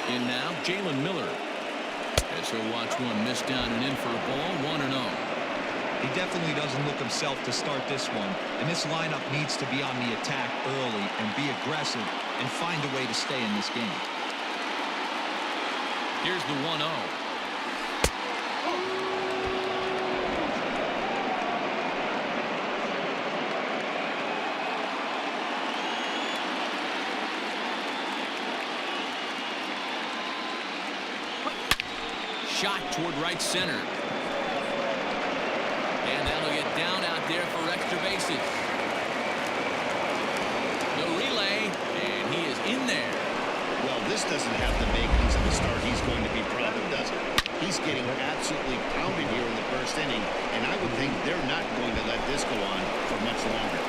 In now, Jalen Miller. As he'll watch one miss down and in for a ball, 1-0. He definitely doesn't look himself to start this one, and this lineup needs to be on the attack early and be aggressive and find a way to stay in this game. Here's the 1-0. Shot toward right center. And that'll get down out there for extra bases. The relay, and he is in there. Well, this doesn't have the makings of a start he's going to be proud of, does it? He's getting absolutely pounded here in the first inning, and I would think they're not going to let this go on for much longer.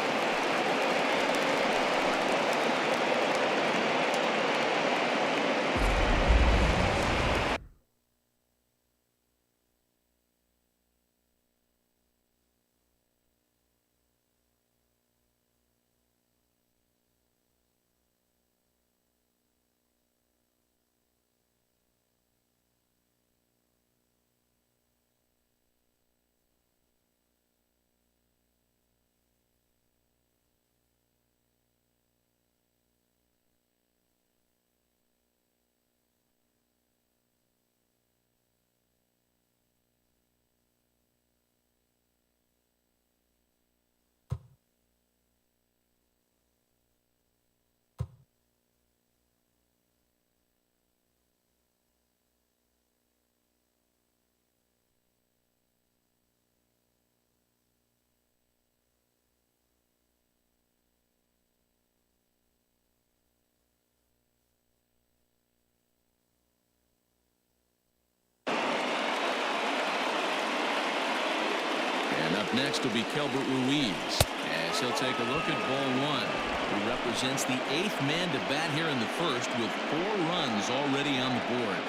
Up next will be Kelbert Ruiz, as he'll take a look at ball one, who represents the 8th man to bat here in the first with 4 runs already on the board.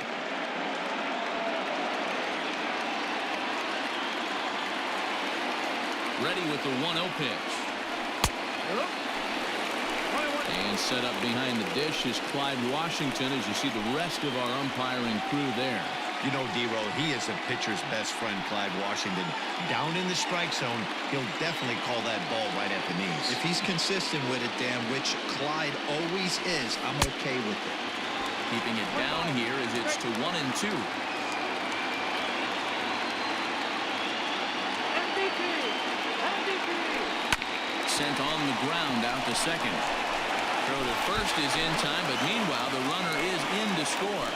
Ready with the 1-0 pitch. And set up behind the dish is Clyde Washington, as you see the rest of our umpiring crew there. You know, D-Roll, he is a pitcher's best friend, Clyde Washington. Down in the strike zone, he'll definitely call that ball right at the knees. If he's consistent with it, Dan, which Clyde always is, I'm okay with it. Keeping it down here as it's to 1-2. Sent on the ground out to second. Throw to first is in time, but meanwhile the runner is in to score.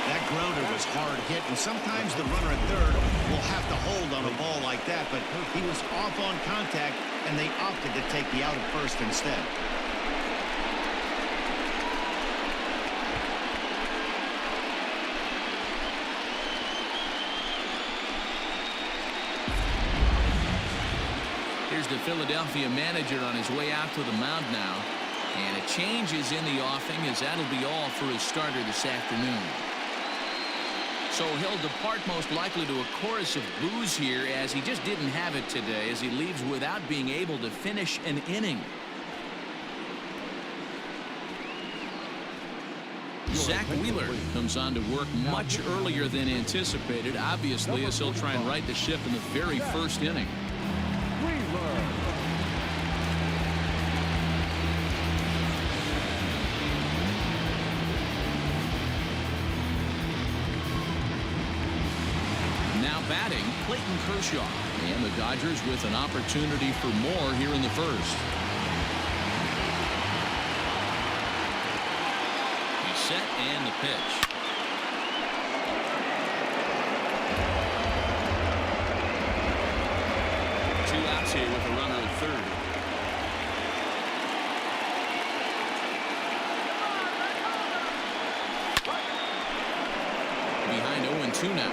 That grounder was hard hit, and sometimes the runner at third will have to hold on a ball like that, but he was off on contact, and they opted to take the out at first instead. Here's the Philadelphia manager on his way out to the mound now, and a change is in the offing, as that'll be all for his starter this afternoon. So he'll depart most likely to a chorus of boos here, as he just didn't have it today, as he leaves without being able to finish an inning. Zach Wheeler comes on to work much earlier than anticipated, obviously, as he'll try and right the ship in the very first inning. Batting, Clayton Kershaw, and the Dodgers with an opportunity for more here in the first. He's set, and the pitch. Two outs here with a runner at third. Behind 0-2 now.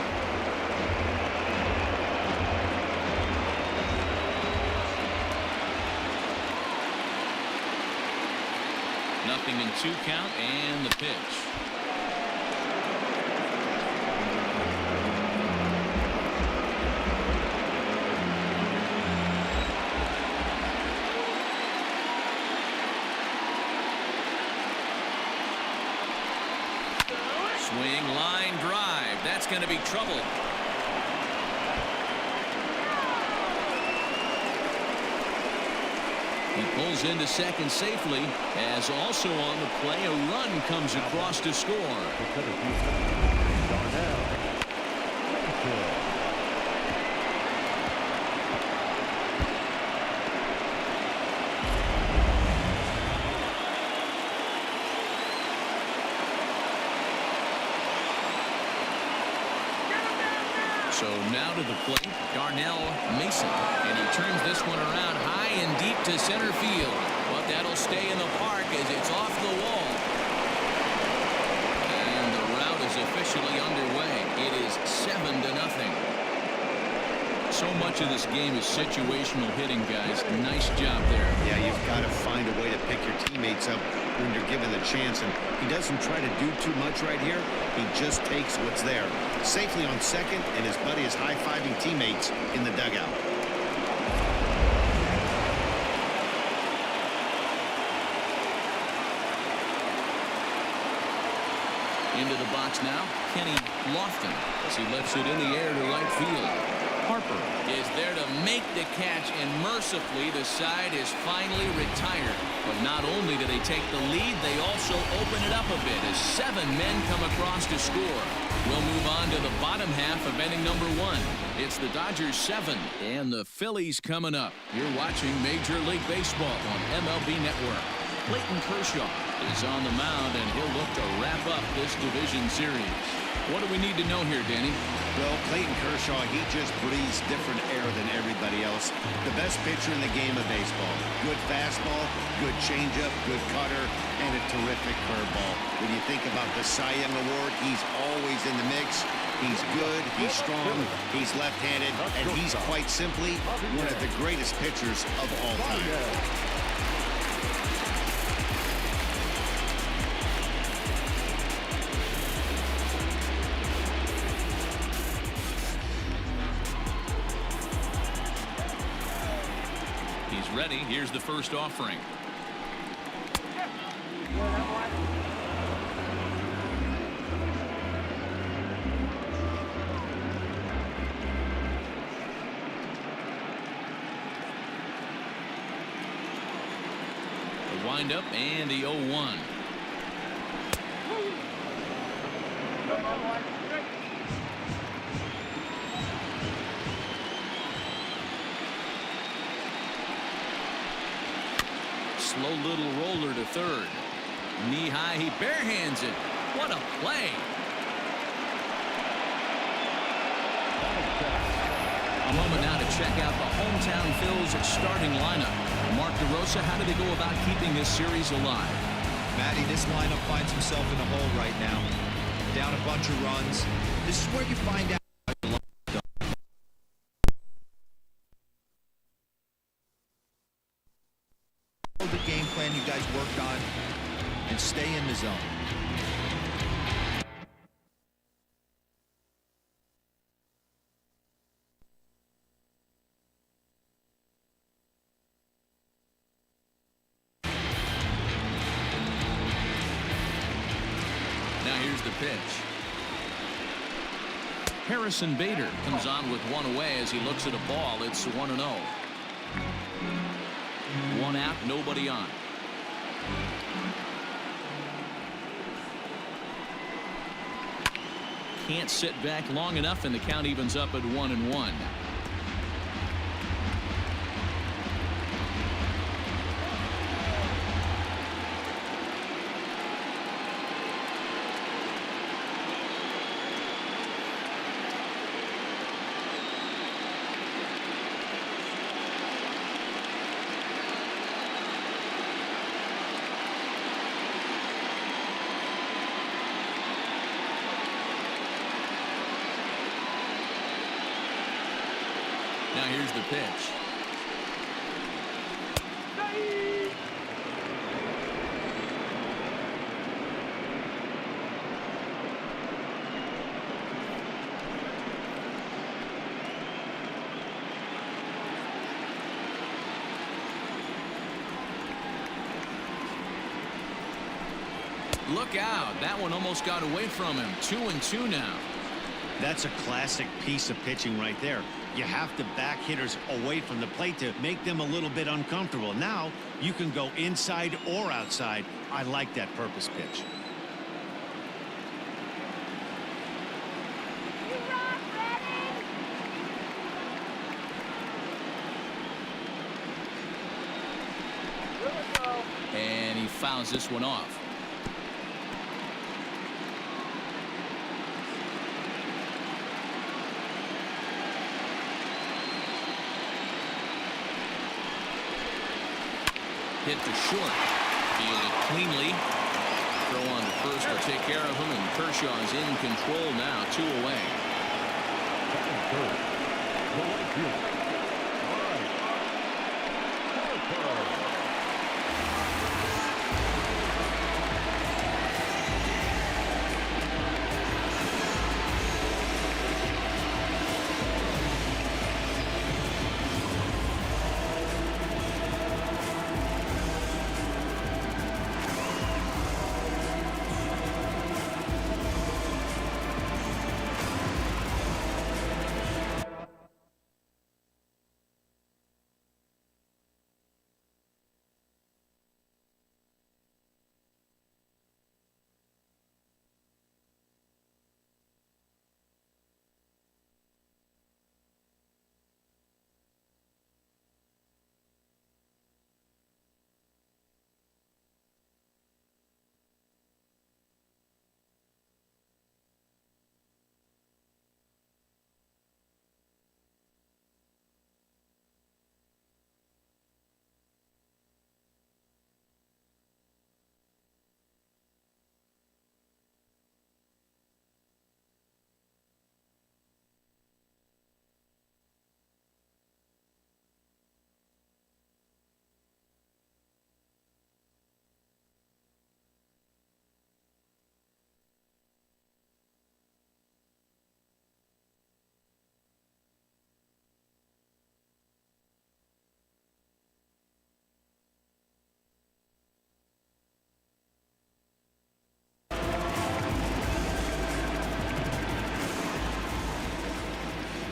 Nothing in 2 count, and the pitch. Swing, line drive. That's going to be trouble. He pulls into second safely, as also on the play, a run comes across to score. So now to the plate, Darnell Mason, and he turns this one around high and deep to center field. But that'll stay in the park as it's off the wall. And the route is officially underway. It is 7-0. So much of this game is situational hitting, guys. Nice job there. Yeah, you've got to find a way to pick your teammates up when you're given the chance, and he doesn't try to do too much right here. He just takes what's there. Safely on second, and his buddy is high-fiving teammates in the dugout. Into the box now, Kenny Lofton, as he lifts it in the air to right field. Harper is there to make the catch, and mercifully the side is finally retired. But not only do they take the lead, they also open it up a bit as 7 men come across to score. We'll move on to the bottom half of inning number 1. It's the Dodgers 7 and the Phillies coming up. You're watching Major League Baseball on MLB Network. Clayton Kershaw is on the mound, and he'll look to wrap up this division series. What do we need to know here, Danny? Well, Clayton Kershaw, he just breathes different air than everybody else. The best pitcher in the game of baseball. Good fastball, good changeup, good cutter, and a terrific curveball. When you think about the Cy Young Award, he's always in the mix. He's good, he's strong, he's left-handed, and he's quite simply one of the greatest pitchers of all time. Ready. Here's the first offering. The windup and the 0-1. Slow little roller to third. Knee high, he barehands it. What a play. A moment now to check out the hometown Phillies starting lineup. Mark DeRosa, how do they go about keeping this series alive? Matty, this lineup finds himself in a hole right now. Down a bunch of runs. This is where you find out. The game plan you guys worked on and stay in the zone. Now here's the pitch. Harrison Bader comes on with one away as he looks at a ball. It's 1-0. One out, nobody on. Can't sit back long enough, and the count evens up at 1-1. Now here's the pitch. Look out. That one almost got away from him. 2-2 now. That's a classic piece of pitching right there. You have to back hitters away from the plate to make them a little bit uncomfortable. Now you can go inside or outside. I like that purpose pitch. And he fouls this one off. Hit to short. Fielded cleanly. Throw on to first to take care of him, and Kershaw is in control now. 2 away.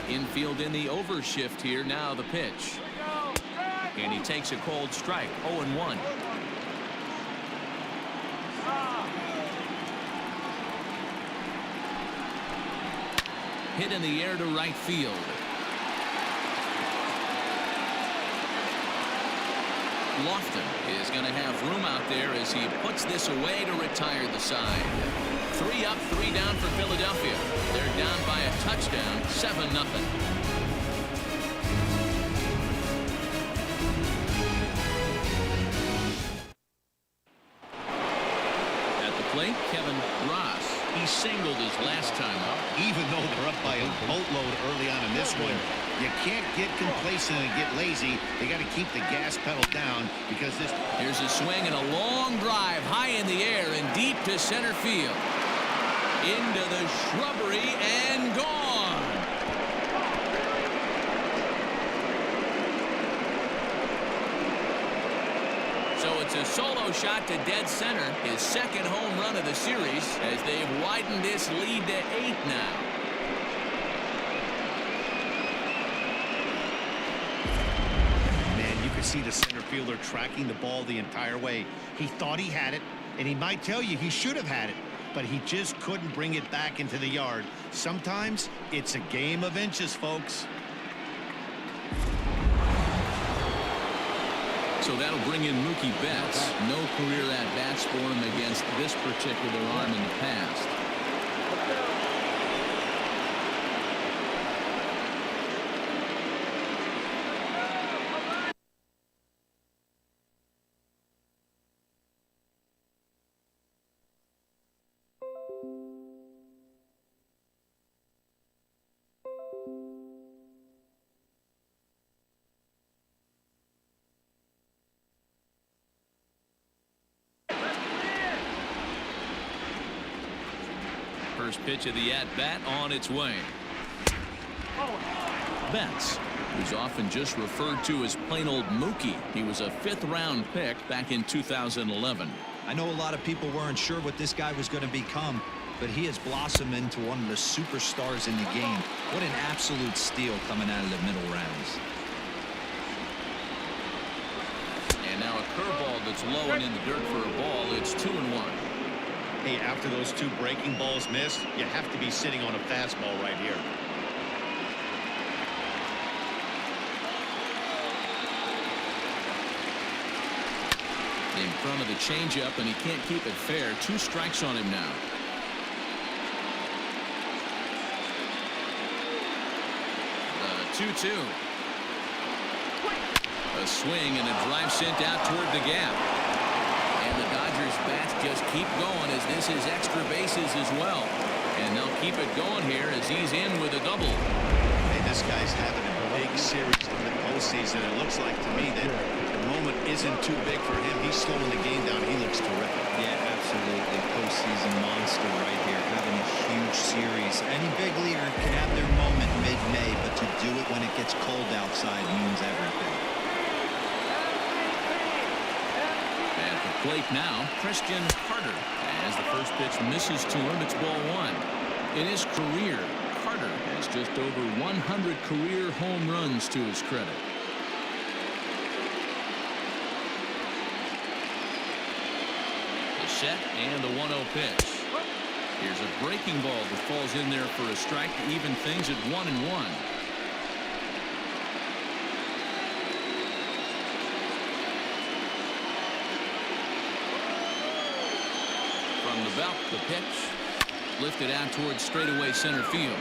Infield in the overshift here. Now the pitch. And he takes a cold strike. 0-1. Hit in the air to right field. Lofton is going to have room out there as he puts this away to retire the side. 3 up, 3 down for Philadelphia. They're down by a touchdown, 7-0. At the plate, Kevin Ross. He singled his last time up. Even though they're up by a boatload early on in this one, you can't get complacent and get lazy. They got to keep the gas pedal down because this. Here's a swing and a long drive high in the air and deep to center field. Into the shrubbery and gone. So it's a solo shot to dead center, his second home run of the series, as they've widened this lead to 8 now. Man, you could see the center fielder tracking the ball the entire way. He thought he had it, and he might tell you he should have had it, but he just couldn't bring it back into the yard. Sometimes it's a game of inches, folks. So that'll bring in Mookie Betts. No career at-bats for him against this particular arm in the past. First pitch of the at-bat on its way. Betts, who's often just referred to as plain old Mookie. He was a 5th-round pick back in 2011. I know a lot of people weren't sure what this guy was going to become, but he has blossomed into one of the superstars in the game. What an absolute steal coming out of the middle rounds. And now a curveball that's low and in the dirt for a ball. It's 2-1. Hey, after those 2 breaking balls missed, you have to be sitting on a fastball right here. In front of the changeup, and he can't keep it fair. 2 strikes on him now. The 2-2. A swing and a drive sent out toward the gap. And the Dodgers bats just keep going as this is extra bases as well. And they'll keep it going here as he's in with a double. Hey, this guy's having a big series in the postseason. It looks like to me that the moment isn't too big for him. He's slowing the game down. He looks terrific. Yeah, absolutely. Postseason monster right here, having a huge series. Any big leader can have their moment mid-May, but to do it when it gets cold outside means everything. At the plate now, Christian Carter. As the first pitch misses to him, it's ball 1. In his career, Carter has just over 100 career home runs to his credit. The set and the 1-0 pitch. Here's a breaking ball that falls in there for a strike to even things at 1-1. From the belt, the pitch lifted out towards straightaway center field.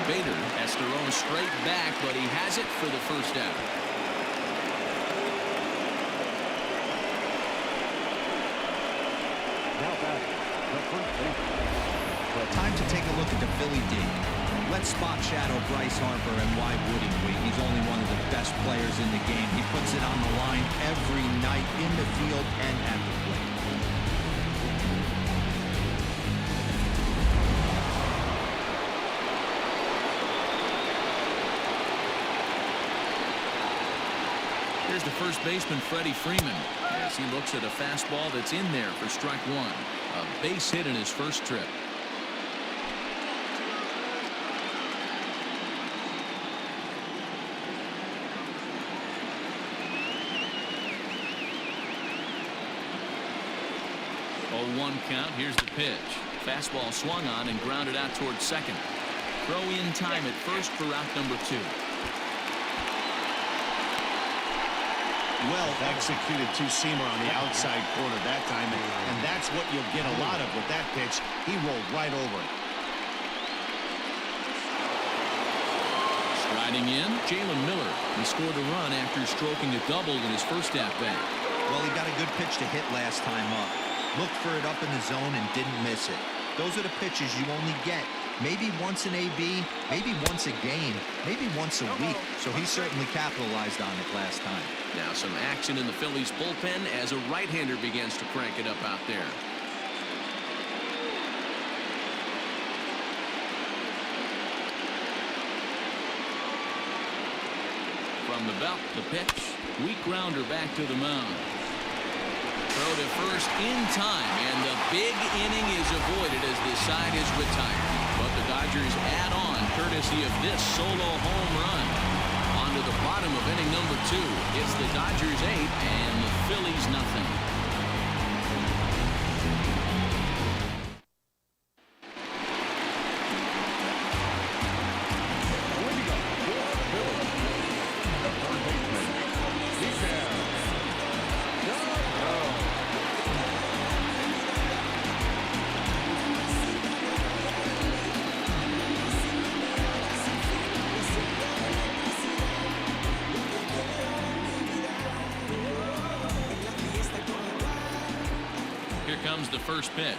Bader has to roll straight back, but he has it for the first out. Time to take a look at the Philly D. Let's spot shadow Bryce Harper, and why wouldn't we? He's only one of the best players in the game. He puts it on the line every night in the field and at the plate. Here's the first baseman, Freddie Freeman, as he looks at a fastball that's in there for strike 1. A base hit in his first trip. One count. Here's the pitch. Fastball swung on and grounded out towards second. Throw in time at first for out number 2. Well executed two-seamer on the outside corner that time, and that's what you'll get a lot of with that pitch. He rolled right over it. Striding in, Jalen Miller. He scored a run after stroking a double in his first at-bat. Well, he got a good pitch to hit last time up. Looked for it up in the zone and didn't miss it. Those are the pitches you only get maybe once in AB, maybe once a game, maybe once a week. So he certainly capitalized on it last time. Now some action in the Phillies bullpen as a right-hander begins to crank it up out there. From the belt, the pitch. Weak grounder back to the mound. Throw to first in time, and the big inning is avoided as this side is retired. But the Dodgers add on courtesy of this solo home run. On to the bottom of inning number 2. It's the Dodgers 8 and the Phillies nothing. Comes the first pitch.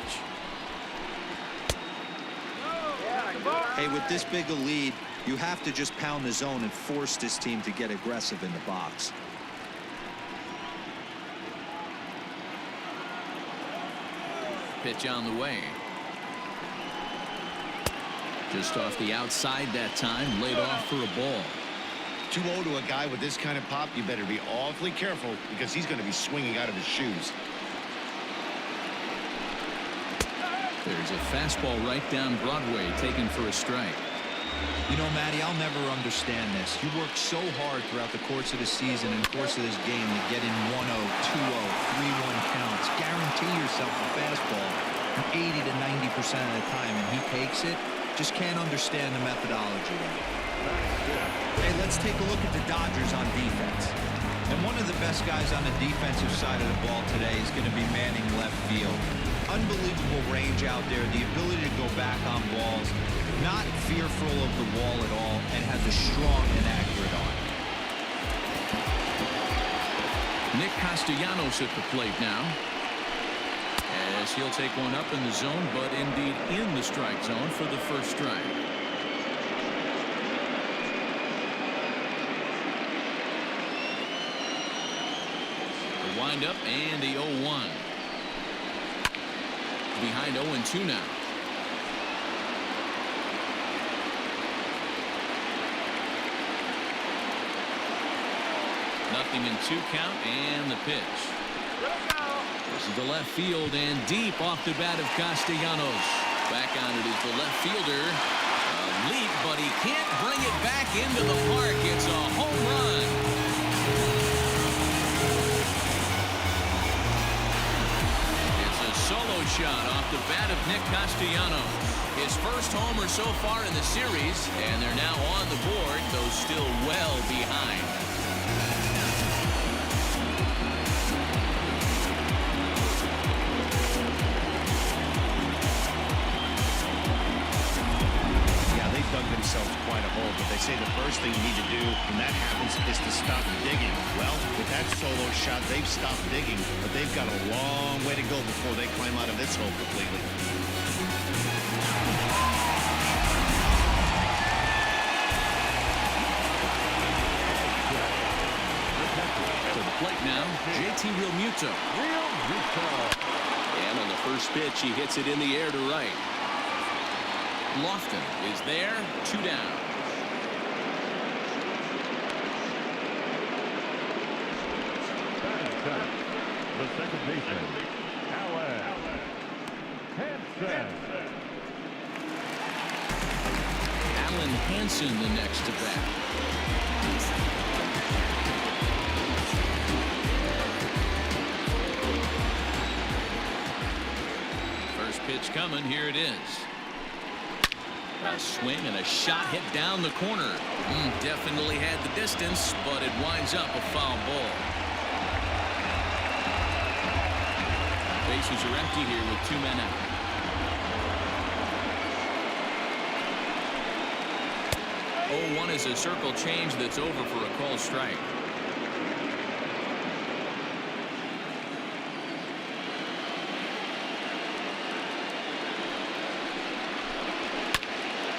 Hey, with this big a lead, you have to just pound the zone and force this team to get aggressive in the box. Pitch on the way. Just off the outside that time, laid off for a ball. 2-0 to a guy with this kind of pop, you better be awfully careful because he's going to be swinging out of his shoes. There's a fastball right down Broadway taken for a strike. You know, Matty, I'll never understand this. You work so hard throughout the course of the season and course of this game to get in 1-0, 2-0, 3-1 counts. Guarantee yourself a fastball 80 to 90% of the time, and he takes it. Just can't understand the methodology. Hey, let's take a look at the Dodgers on defense. And one of the best guys on the defensive side of the ball today is going to be manning left field. Unbelievable range out there, the ability to go back on balls, not fearful of the wall at all, and has a strong and accurate arm. Nick Castellanos at the plate now, as he'll take one up in the zone, but indeed in the strike zone for the first strike. The windup and the 0-1. Behind 0-2 now. Nothing in 2 count, and the pitch. This is the left field and deep off the bat of Castellanos. Back on it is the left fielder. A leap, but he can't bring it back into the park. It's a home run. Solo shot off the bat of Nick Castellanos. His first homer so far in the series, and they're now on the board, though still well behind. Yeah, they've dug themselves quite a hole, but they say the first thing you need to do when that happens is to stop digging. Well, with that solo shot, they've stopped digging, but they've got a long way to go before they climb out of this hole completely. To the plate now, JT Realmuto. And on the first pitch, he hits it in the air to right. Lofton is there, 2 down. The second baseman, Alan Hansen. Alan Hansen the next to bat. First pitch coming, here it is. A swing and a shot hit down the corner. Definitely had the distance, but it winds up a foul ball. Bases are empty here with 2 men out. Oh, 0-1 is a circle change that's over for a called strike.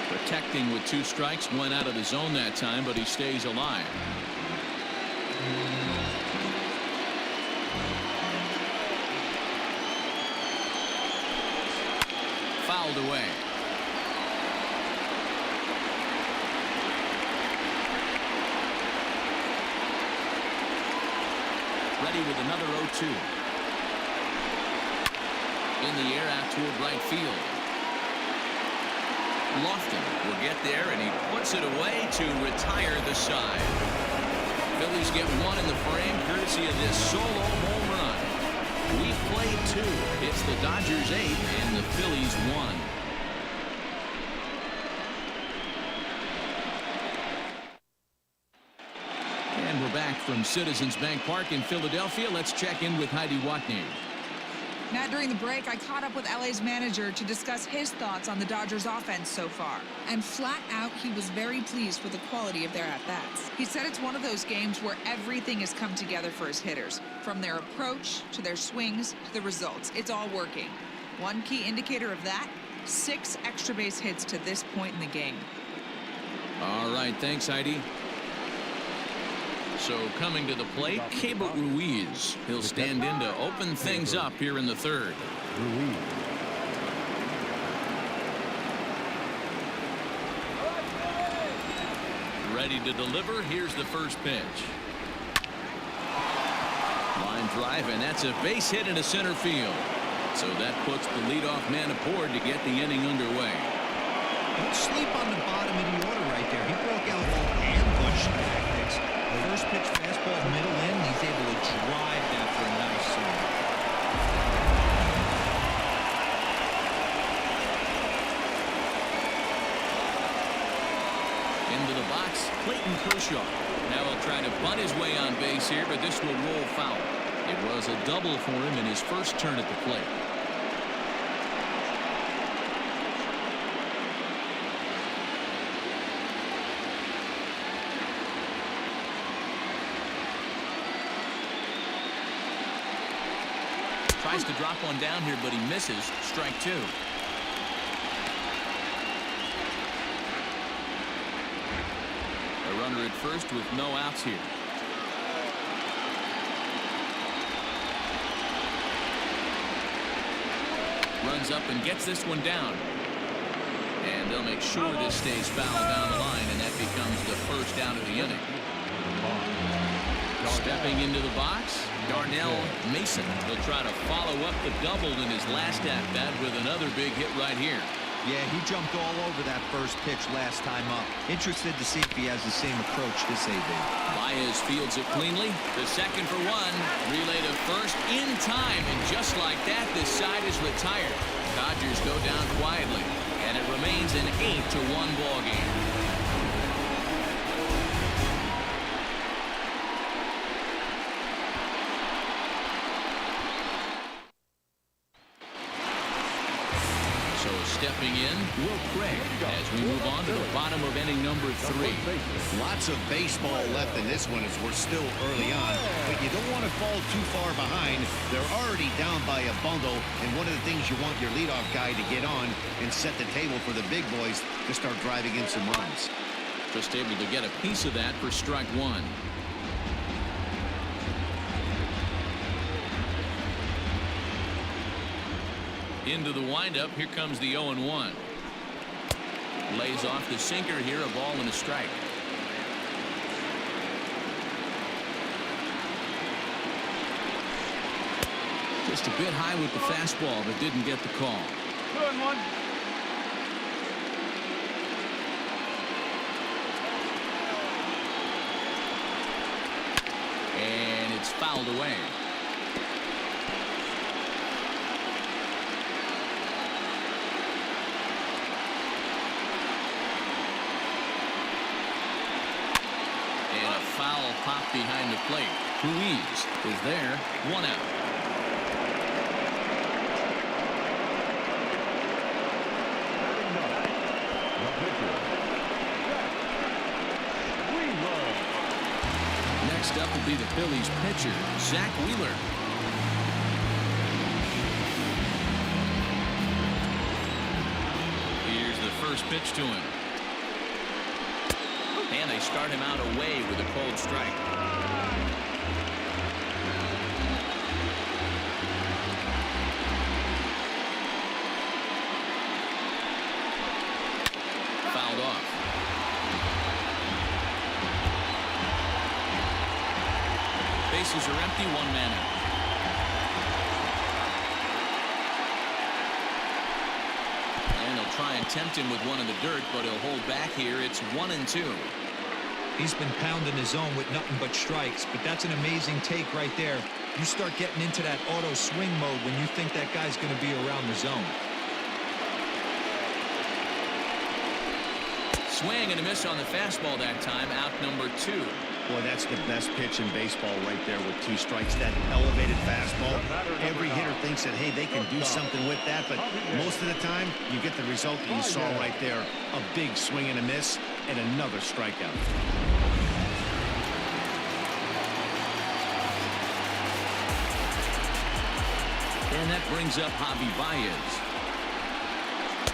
Protecting with 2 strikes, went out of the zone that time, but he stays alive. Fouled away. Ready with another 0-2. In the air out toward right field. Lofton will get there, and he puts it away to retire the side. Phillies get 1 in the frame courtesy of this solo home run. We've played 2. It's the Dodgers 8 and the Phillies 1. And we're back from Citizens Bank Park in Philadelphia. Let's check in with Heidi Watney. Matt, during the break, I caught up with LA's manager to discuss his thoughts on the Dodgers offense so far. And flat out, he was very pleased with the quality of their at-bats. He said it's one of those games where everything has come together for his hitters. From their approach, to their swings, to the results. It's all working. One key indicator of that, 6 extra base hits to this point in the game. All right, thanks, Heidi. So coming to the plate, Keibert Ruiz. He'll stand in to open things up here in the 3rd. Ready to deliver. Here's the first pitch. Line drive, and that's a base hit into center field. So that puts the leadoff man aboard to get the inning underway. Don't sleep on the bottom of the order right there. He broke out both ambush tactics. First pitch fastball middle in. He's able to drive that for a nice swing. Into the box, Clayton Kershaw. Now he'll try to bunt his way on base here, but this will roll foul. It was a double for him in his first turn at the plate. Tries to drop one down here, but he misses. Strike two. A runner at first with no outs here. Runs up and gets this one down. And they'll make sure this stays foul down the line, and that becomes the first out of the inning. Stepping into the box, Darnell Mason. He'll try to follow up the double in his last at-bat with another big hit right here. Yeah, he jumped all over that first pitch last time up. Interested to see if he has the same approach this AB. Baez fields it cleanly. The second for one. Relay to first in time. And just like that, this side is retired. Dodgers go down quietly. And it remains an 8-1 ball game. Stepping in, Will Craig, as we move on to the bottom of inning number 3. Lots of baseball left in this one as we're still early on, but you don't want to fall too far behind. They're already down by a bundle, and one of the things you want your leadoff guy to get on and set the table for the big boys to start driving in some runs. Just able to get a piece of that for strike one. Into the windup. Here comes the 0-1. Lays off the sinker here. A ball and a strike. Just a bit high with the fastball, but didn't get the call. 2-1. And it's fouled away. Foul pop behind the plate. Ruiz is there. 1 out. Next up will be the Phillies pitcher, Zach Wheeler. Here's the first pitch to him. And they start him out away with a cold strike. Fouled off. Bases are empty, 1 man out. Try and tempt him with one in the dirt, but he'll hold back here. It's 1-2. He's been pounding his zone with nothing but strikes, but that's an amazing take right there. You start getting into that auto swing mode when you think that guy's going to be around the zone. Swing and a miss on the fastball that time. Out number 2. Boy, that's the best pitch in baseball right there with 2 strikes. That elevated fastball. Every hitter thinks that, hey, they can do something with that, but most of the time, you get the result that you saw right there. A big swing and a miss, and another strikeout. And that brings up Javi Baez.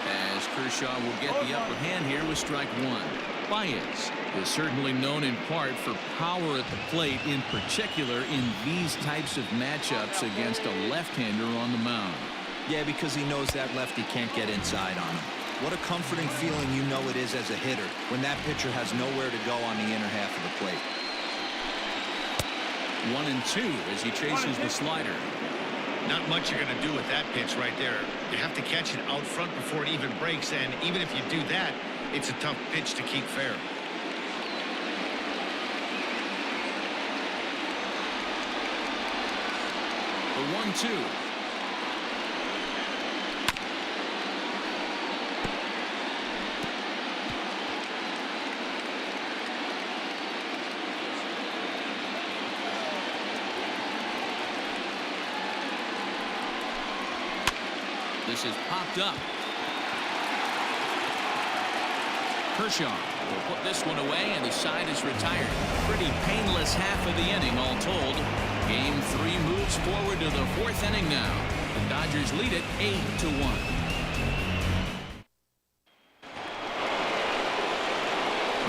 As Kershaw will get the upper hand here with strike 1. Baez is certainly known in part for power at the plate, in particular in these types of matchups against a left-hander on the mound. Yeah, because he knows that lefty can't get inside on him. What a comforting feeling you know it is as a hitter when that pitcher has nowhere to go on the inner half of the plate. 1-2 as he chases the slider. Not much you're going to do with that pitch right there. You have to catch it out front before it even breaks, and even if you do that, it's a tough pitch to keep fair. The 1-2. This is popped up. Kershaw will put this one away, and the side is retired. Pretty painless half of the inning, all told. Game 3 moves forward to the 4th inning now. The Dodgers lead it 8-1.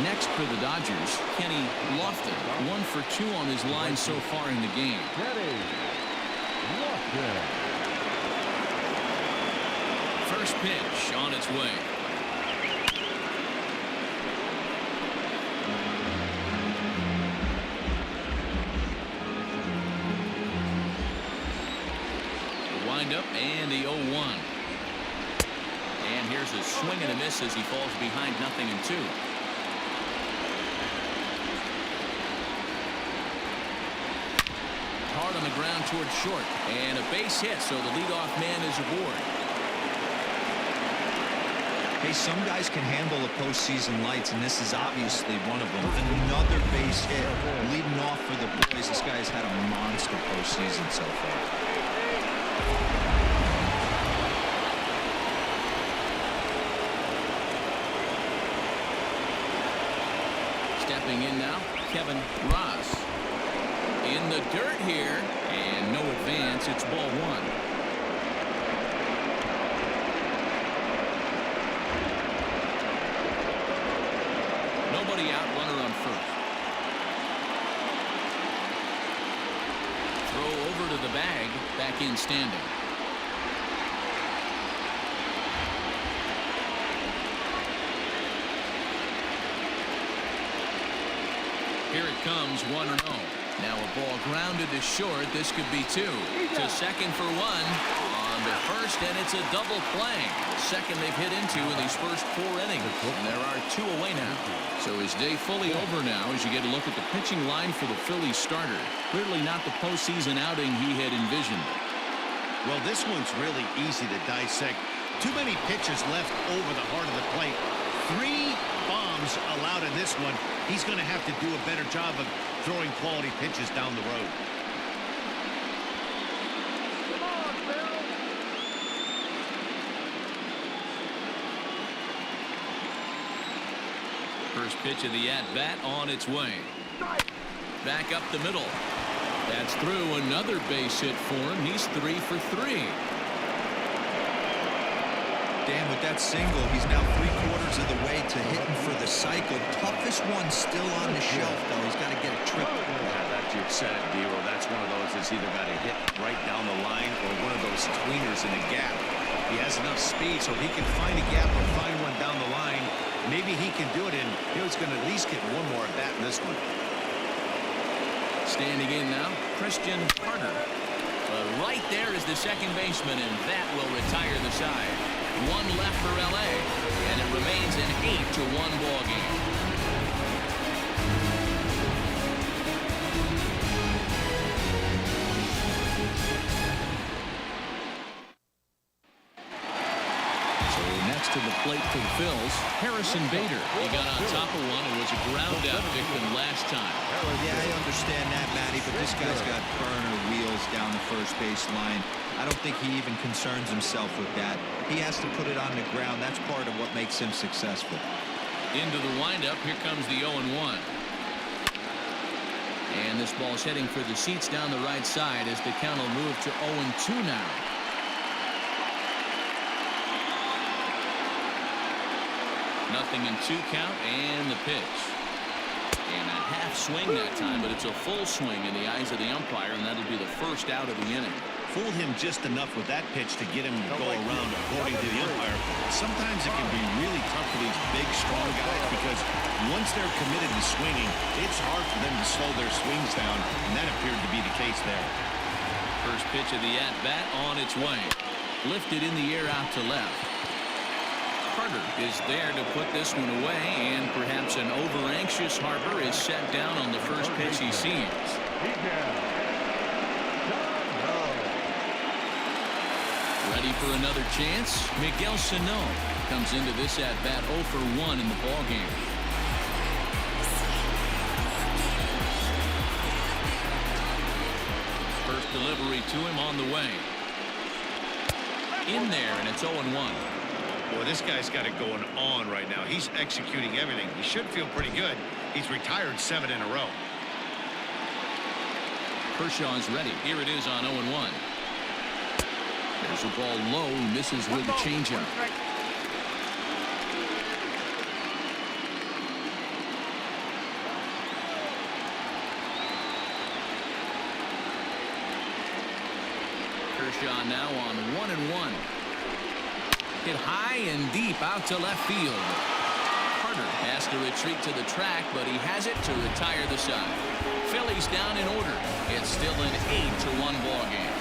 Next for the Dodgers, Kenny Lofton, 1 for 2 on his line so far in the game. Kenny Lofton. First pitch on its way. The windup and the 0-1. And here's a swing and a miss as he falls behind 0-2. Hard on the ground towards short, and a base hit, so the leadoff man is aboard. Hey, some guys can handle the postseason lights, and this is obviously one of them. Another base hit, leading off for the boys. This guy's had a monster postseason so far. Stepping in now, Kevin Ross. In the dirt here, and no advance. It's ball 1. Out, runner on first. Throw over to the bag, back in standing. Here it comes, 1-0. Now a ball grounded to short. This could be 2. To second for 1. On to first, and it's a double play. The second they've hit into in these first 4 innings. And there are 2 away now. So his day fully over now as you get a look at the pitching line for the Phillies starter. Clearly not the postseason outing he had envisioned. Well, this one's really easy to dissect. Too many pitches left over the heart of the plate. 3 bombs allowed in this one. He's going to have to do a better job of throwing quality pitches down the road. First pitch of the at-bat on its way. Back up the middle. That's through. Another base hit for him. He's 3 for 3. Dan, with that single, he's now 3/4 of the way to hitting for the cycle. Toughest one still on the shelf, though. He's got to get a triple. Yeah, that you said it, D-Roll. That's one of those that's either got to hit right down the line or one of those tweeners in the gap. He has enough speed so he can find a gap or find one down the line. Maybe he can do it, and he's going to at least get one more at bat in this one. Standing in now, Christian Carter. But right there is the second baseman, and that will retire the side. 1 left for L.A., and it remains an 8-1 ball game. To the plate for the Phils, Harrison Bader. He got on top of one and was a ground-out victim last time. Yeah, I understand that, Matty, but this guy's got burner wheels down the first base line. I don't think he even concerns himself with that. He has to put it on the ground. That's part of what makes him successful. Into the windup. Here comes the 0-1. And this ball's heading for the seats down the right side as the count will move to 0-2 now. Nothing in 2 count, and the pitch. And a half swing that time, but it's a full swing in the eyes of the umpire, and that'll be the first out of the inning. Fooled him just enough with that pitch to get him to go around according to the umpire. Sometimes it can be really tough for these big, strong guys because once they're committed to swinging, it's hard for them to slow their swings down, and that appeared to be the case there. First pitch of the at-bat on its way. Lifted in the air out to left. Carter is there to put this one away, and perhaps an over-anxious Harper is set down on the first pitch he sees. Ready for another chance? Miguel Sano comes into this at-bat 0 for 1 in the ballgame. First delivery to him on the way. In there, and it's 0-1. Boy, this guy's got it going on right now. He's executing everything. He should feel pretty good. He's retired 7 in a row. Kershaw's ready. Here it is on 0-1. There's a ball low. Misses with the changeup. Kershaw now on 1-1. Hit high and deep out to left field. Carter has to retreat to the track, but he has it to retire the side. Phillies down in order. It's still an 8-1 ball game.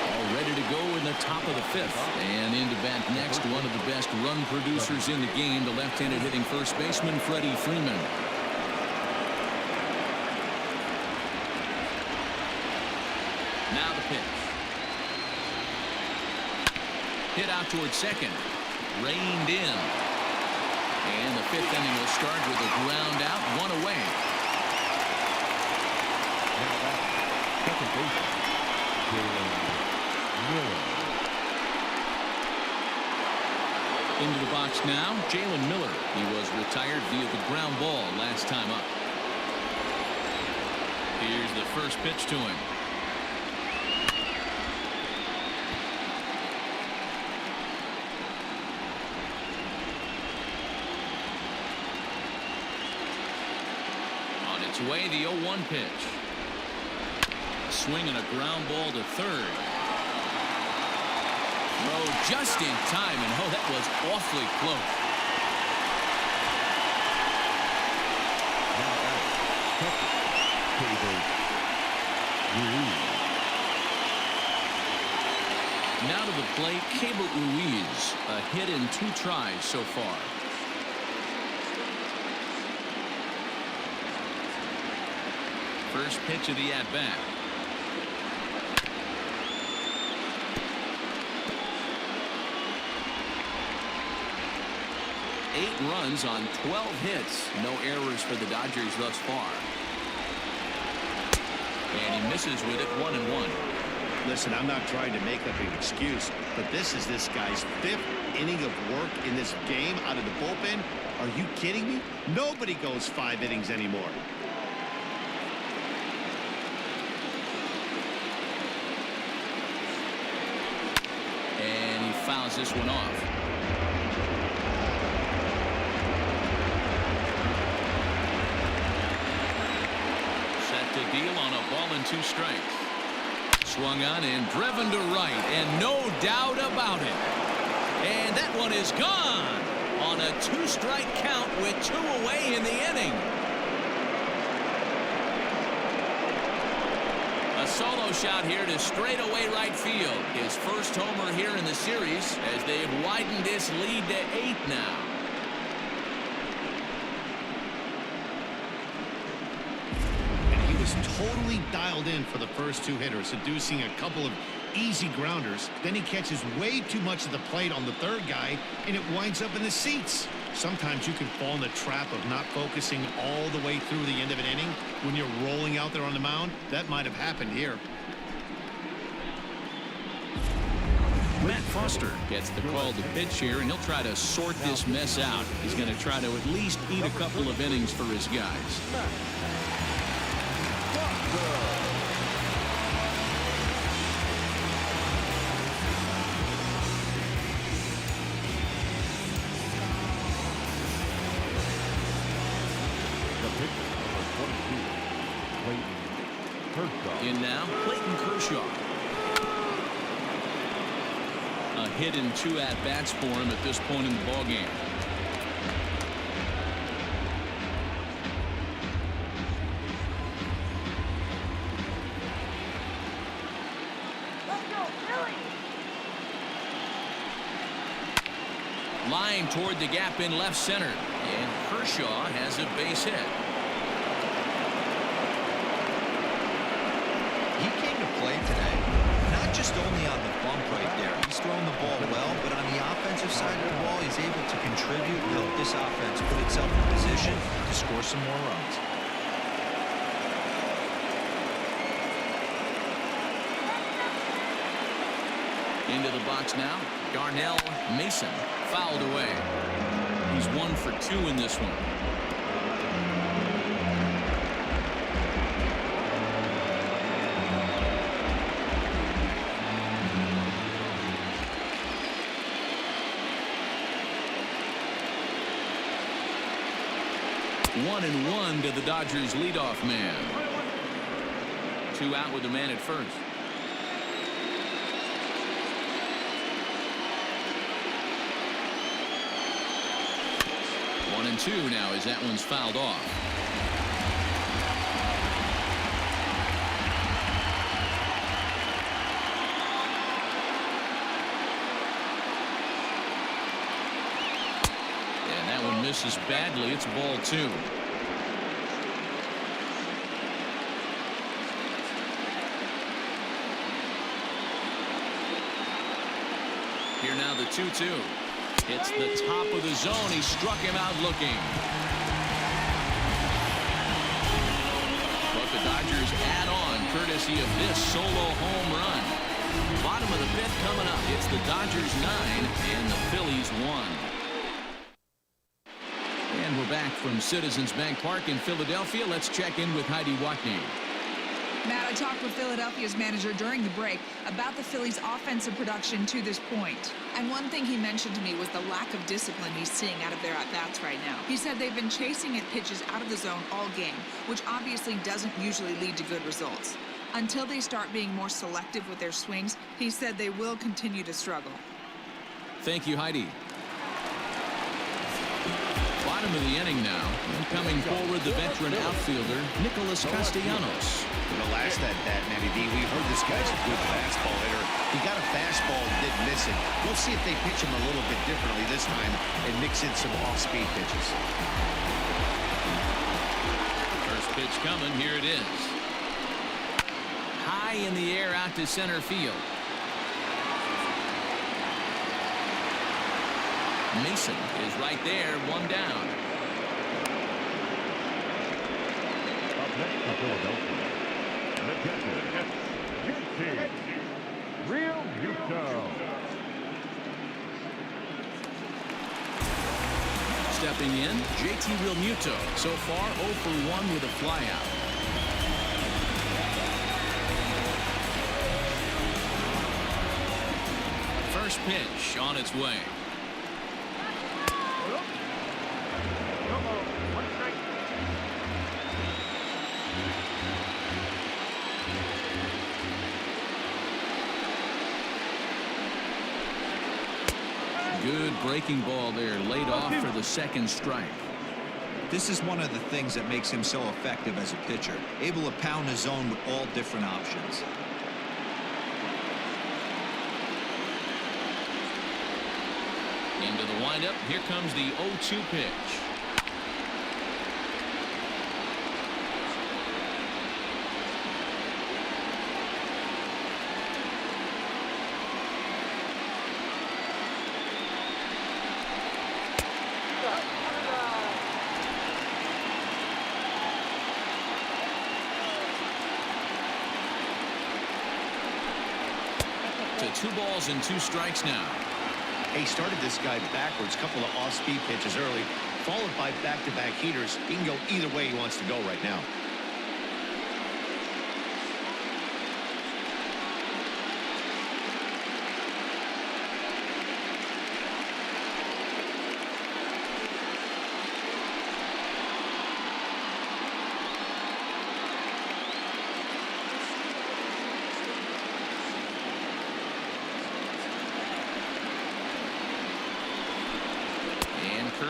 All ready to go in the top of the 5th. And into bat next, one of the best run producers in the game, the left-handed hitting first baseman, Freddie Freeman. Now the pitch. Hit out towards second. Reined in. And the 5th inning will start with a ground out, 1 away. Second baseman, Miller. Into the box now, Jalen Miller. He was retired via the ground ball last time up. Here's the first pitch to him. Way the 0-1 pitch. A swing and a ground ball to third. Throw just in time, and oh, that was awfully close. Now to the plate, Keibert Ruiz. A hit in 2 tries so far. First pitch of the at-bat. Eight runs on 12 hits. No errors for the Dodgers thus far. And he misses with it 1-1. Listen, I'm not trying to make up an excuse, but this is this guy's 5th inning of work in this game out of the bullpen. Are you kidding me? Nobody goes 5 innings anymore. And he fouls this one off. Set to deal on a ball and 2 strikes. Swung on and driven to right, and no doubt about it. And that one is gone on a 2-strike count with 2 away in the inning. A solo shot here to straightaway right field. His first homer here in the series as they have widened this lead to 8 now. And he was totally dialed in for the first 2 hitters, seducing a couple of easy grounders. Then he catches way too much of the plate on the 3rd guy, and it winds up in the seats. Sometimes you can fall in the trap of not focusing all the way through the end of an inning when you're rolling out there on the mound. That might have happened here. Matt Foster gets the call to pitch here, and he'll try to sort this mess out. He's going to try to at least eat a couple of innings for his guys. The pitcher, number 22, Clayton Kershaw. In now, Clayton Kershaw. A hit and 2 at-bats for him at this point in the ballgame. Line toward the gap in left center. And Kershaw has a base hit. He came to play today, not just only on the bump right there. He's throwing the ball well, but on the offensive side of the ball, he's able to contribute and help this offense put itself in position to score some more runs. Into the box now, Darnell Mason fouled away. He's 1 for 2 in this one. One and one to the Dodgers leadoff man. 2 out with the man at first. 1 and 2 now as that one's fouled off. And that one misses badly. It's ball 2. Here now the 2-2. It's the top of the zone. He struck him out looking. But the Dodgers add on courtesy of this solo home run. Bottom of the 5th coming up. It's the Dodgers 9 and the Phillies 1. And we're back from Citizens Bank Park in Philadelphia. Let's check in with Heidi Watney. Matt, I talked with Philadelphia's manager during the break about the Phillies' offensive production to this point. And one thing he mentioned to me was the lack of discipline he's seeing out of their at-bats right now. He said they've been chasing at pitches out of the zone all game, which obviously doesn't usually lead to good results. Until they start being more selective with their swings, he said they will continue to struggle. Thank you, Heidi. Bottom of the inning now. And coming forward, the veteran outfielder, Nicholas Castellanos. In the last at-bat, Matty D, we heard this guy's a good fastball hitter. He got a fastball and didn't miss it. We'll see if they pitch him a little bit differently this time and mix in some off-speed pitches. First pitch coming. Here it is. High in the air out to center field. Mason is right there, 1 down. Up next to Philadelphia, the catcher, Real Muto. Stepping in, JT Realmuto. So far, 0 for 1 with a flyout. First pitch on its way. Good breaking ball there, laid off for the second strike. This is one of the things that makes him so effective as a pitcher, able to pound the zone with all different options. Into the windup. Here comes the 0-2 pitch. To 2 balls and 2 strikes now. He started this guy backwards, couple of off-speed pitches early, followed by back-to-back heaters. He can go either way he wants to go right now.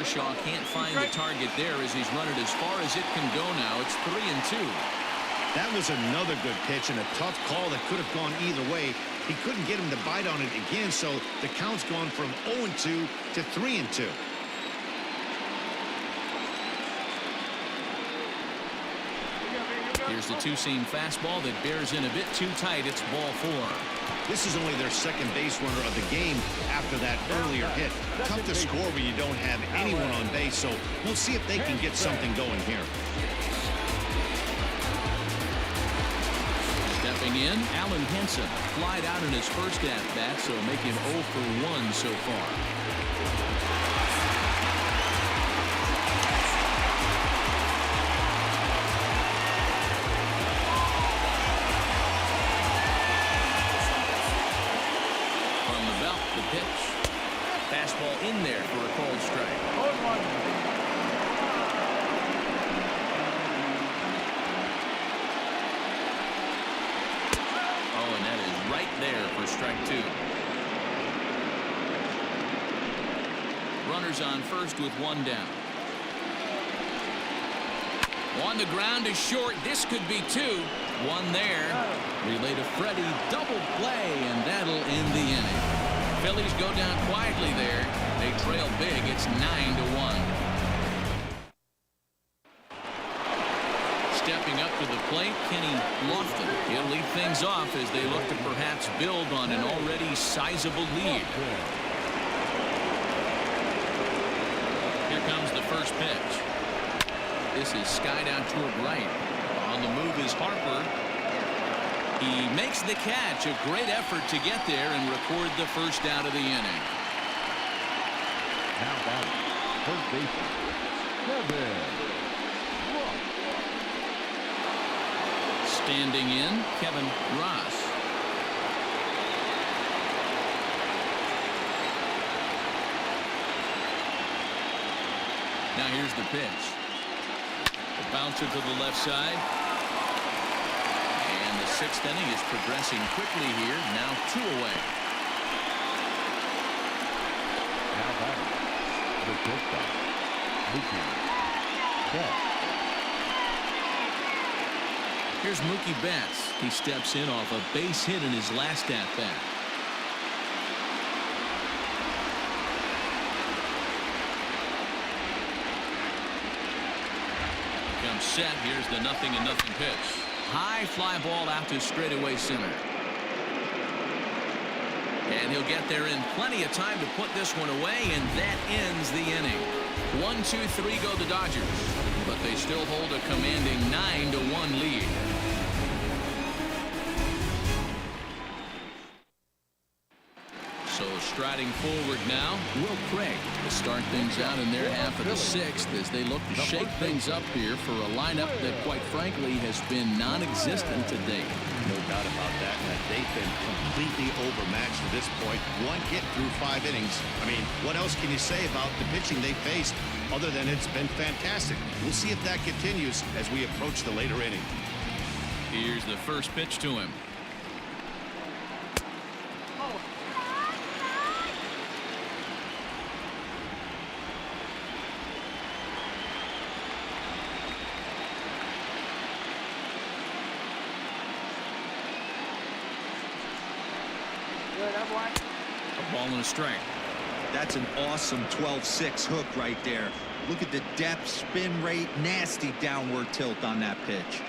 Kershaw can't find the target there as he's run it as far as it can go now. It's 3-2. That was another good pitch and a tough call that could have gone either way. He couldn't get him to bite on it again, so the count's gone from 0-2 to 3-2. Here's the two-seam fastball that bears in a bit too tight. It's ball 4. This is only their second base runner of the game after that earlier hit. Tough to score when you don't have anyone on base, so we'll see if they can get something going here. Stepping in, Allen Henson flied out in his first at-bat, so make him 0 for 1 so far. The pitch. Fastball in there for a called strike. Oh, and that is right there for strike 2. Runners on first with 1 down. On the ground is short. This could be 2. 1 there. Relay to Freddie. Double play, and that'll end the inning. Phillies go down quietly there. They trail big. It's 9-1. Stepping up to the plate, Kenny Lofton. He'll lead things off as they look to perhaps build on an already sizable lead. Here comes the first pitch. This is skied out toward right. On the move is Harper. He makes the catch. A great effort to get there and record the first out of the inning. Now batting, first baseman, Kevin. Standing in, Kevin Ross. Now here's the pitch. The bouncer to the left side. And the 6th inning is progressing quickly here. Now 2 away. Now batting, the shortstop, Mookie Betts. Here's Mookie Betts. He steps in off a base hit in his last at-bat. Comes set. Here's the 0-0 pitch. High fly ball out to straightaway center. And he'll get there in plenty of time to put this one away, and that ends the inning. 1-2-3 go the Dodgers, but they still hold a commanding 9-1 lead. So striding forward now, Will Craig to start things out in their half of the 6th as they look to shake things up here for a lineup that, quite frankly, has been non-existent to date. No doubt about that. They've been completely overmatched to this point. 1 hit through 5 innings. I mean, what else can you say about the pitching they faced other than it's been fantastic? We'll see if that continues as we approach the later inning. Here's the first pitch to him. A ball and a strike. That's an awesome 12-6 hook right there. Look at the depth, spin rate, nasty downward tilt on that pitch.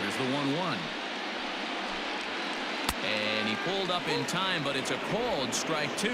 Here's the 1-1. And he pulled up in time, but it's a called strike 2.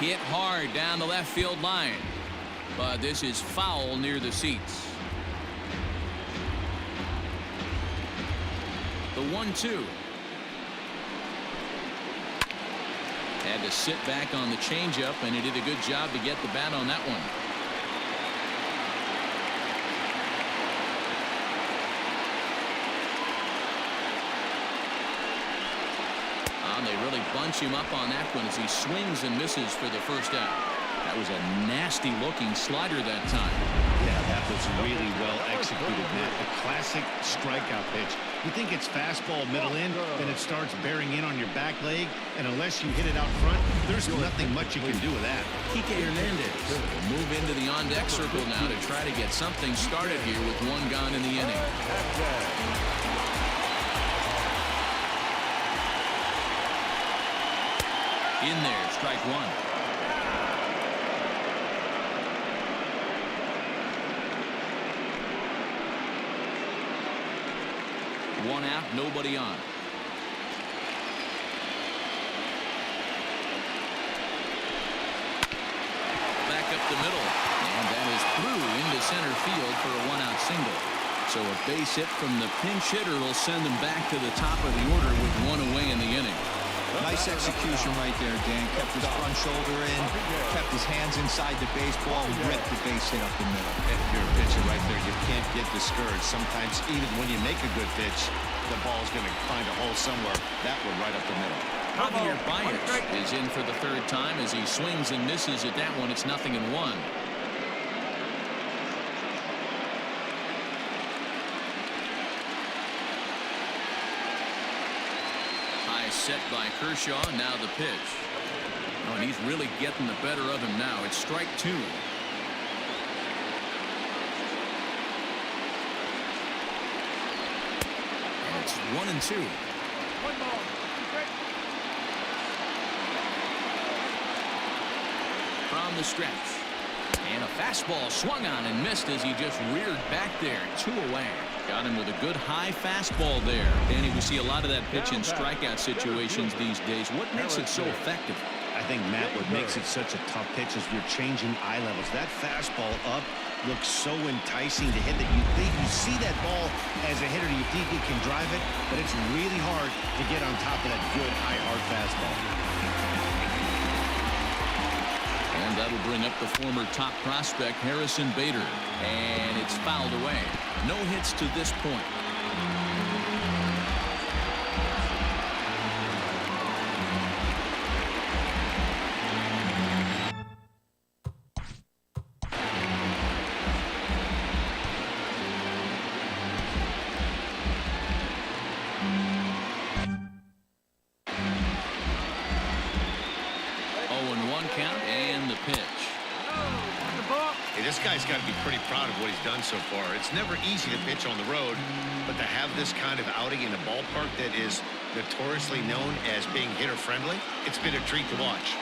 Hit hard down the left field line. But this is foul near the seats. The 1-2. Had to sit back on the changeup, and he did a good job to get the bat on that one. They really bunch him up on that one as he swings and misses for the first out. That was a nasty looking slider that time. Yeah, that was really well executed, Matt. A classic strikeout pitch. You think it's fastball middle in, then it starts bearing in on your back leg, and unless you hit it out front, there's nothing much you can do with that. Kike Hernandez will move into the on-deck circle now to try to get something started here with one gone in the inning. In there, strike one. One out, nobody on. Back up the middle, and that is through into center field for a one-out single. So a base hit from the pinch hitter will send them back to the top of the order with one away in the inning. Nice execution right there, Dan. Kept his front shoulder in, kept his hands inside the baseball, ripped the base hit up the middle. If you're a pitcher right there, you can't get discouraged. Sometimes even when you make a good pitch, the ball's going to find a hole somewhere. That one right up the middle. Javier Baez is in for the third time as he swings and misses at that one. It's 0-1. Set by Kershaw. Now the pitch. Oh, and he's really getting the better of him now. It's strike two. And it's 1-2. From the stretch. And a fastball swung on and missed as he just reared back there. 2 away. Got him with a good high fastball there. Danny, we see a lot of that pitch in strikeout situations these days. What makes it so effective? I think, Matt, what makes it such a tough pitch is you're changing eye levels. That fastball up looks so enticing to hit that you think you see that ball as a hitter. You think you can drive it, but it's really hard to get on top of that good high hard fastball. And that'll bring up the former top prospect Harrison Bader. And it's fouled away. No hits to this point. This guy's got to be pretty proud of what he's done so far. It's never easy to pitch on the road, but to have this kind of outing in a ballpark that is notoriously known as being hitter-friendly, it's been a treat to watch.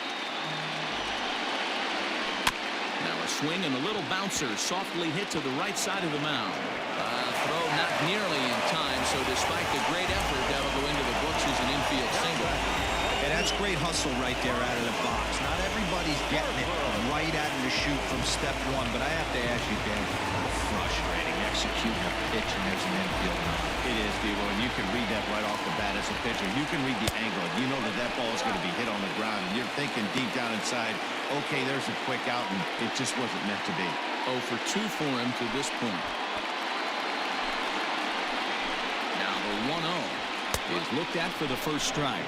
Now a swing and a little bouncer softly hit to the right side of the mound. Throw not nearly in time, so despite the great effort, that'll go into the books as an infield single. Yeah, that's great hustle right there out of the box. Not everybody's getting it right out of the chute from step one, but I have to ask you, Dan, frustrating executing a pitch and there's an infield number. It is, Devo, and you can read that right off the bat as a pitcher. You can read the angle. You know that that ball is going to be hit on the ground, and you're thinking deep down inside, okay, there's a quick out, and it just wasn't meant to be. 0 for 2 for him to this point. Now the 1-0 is looked at for the first strike.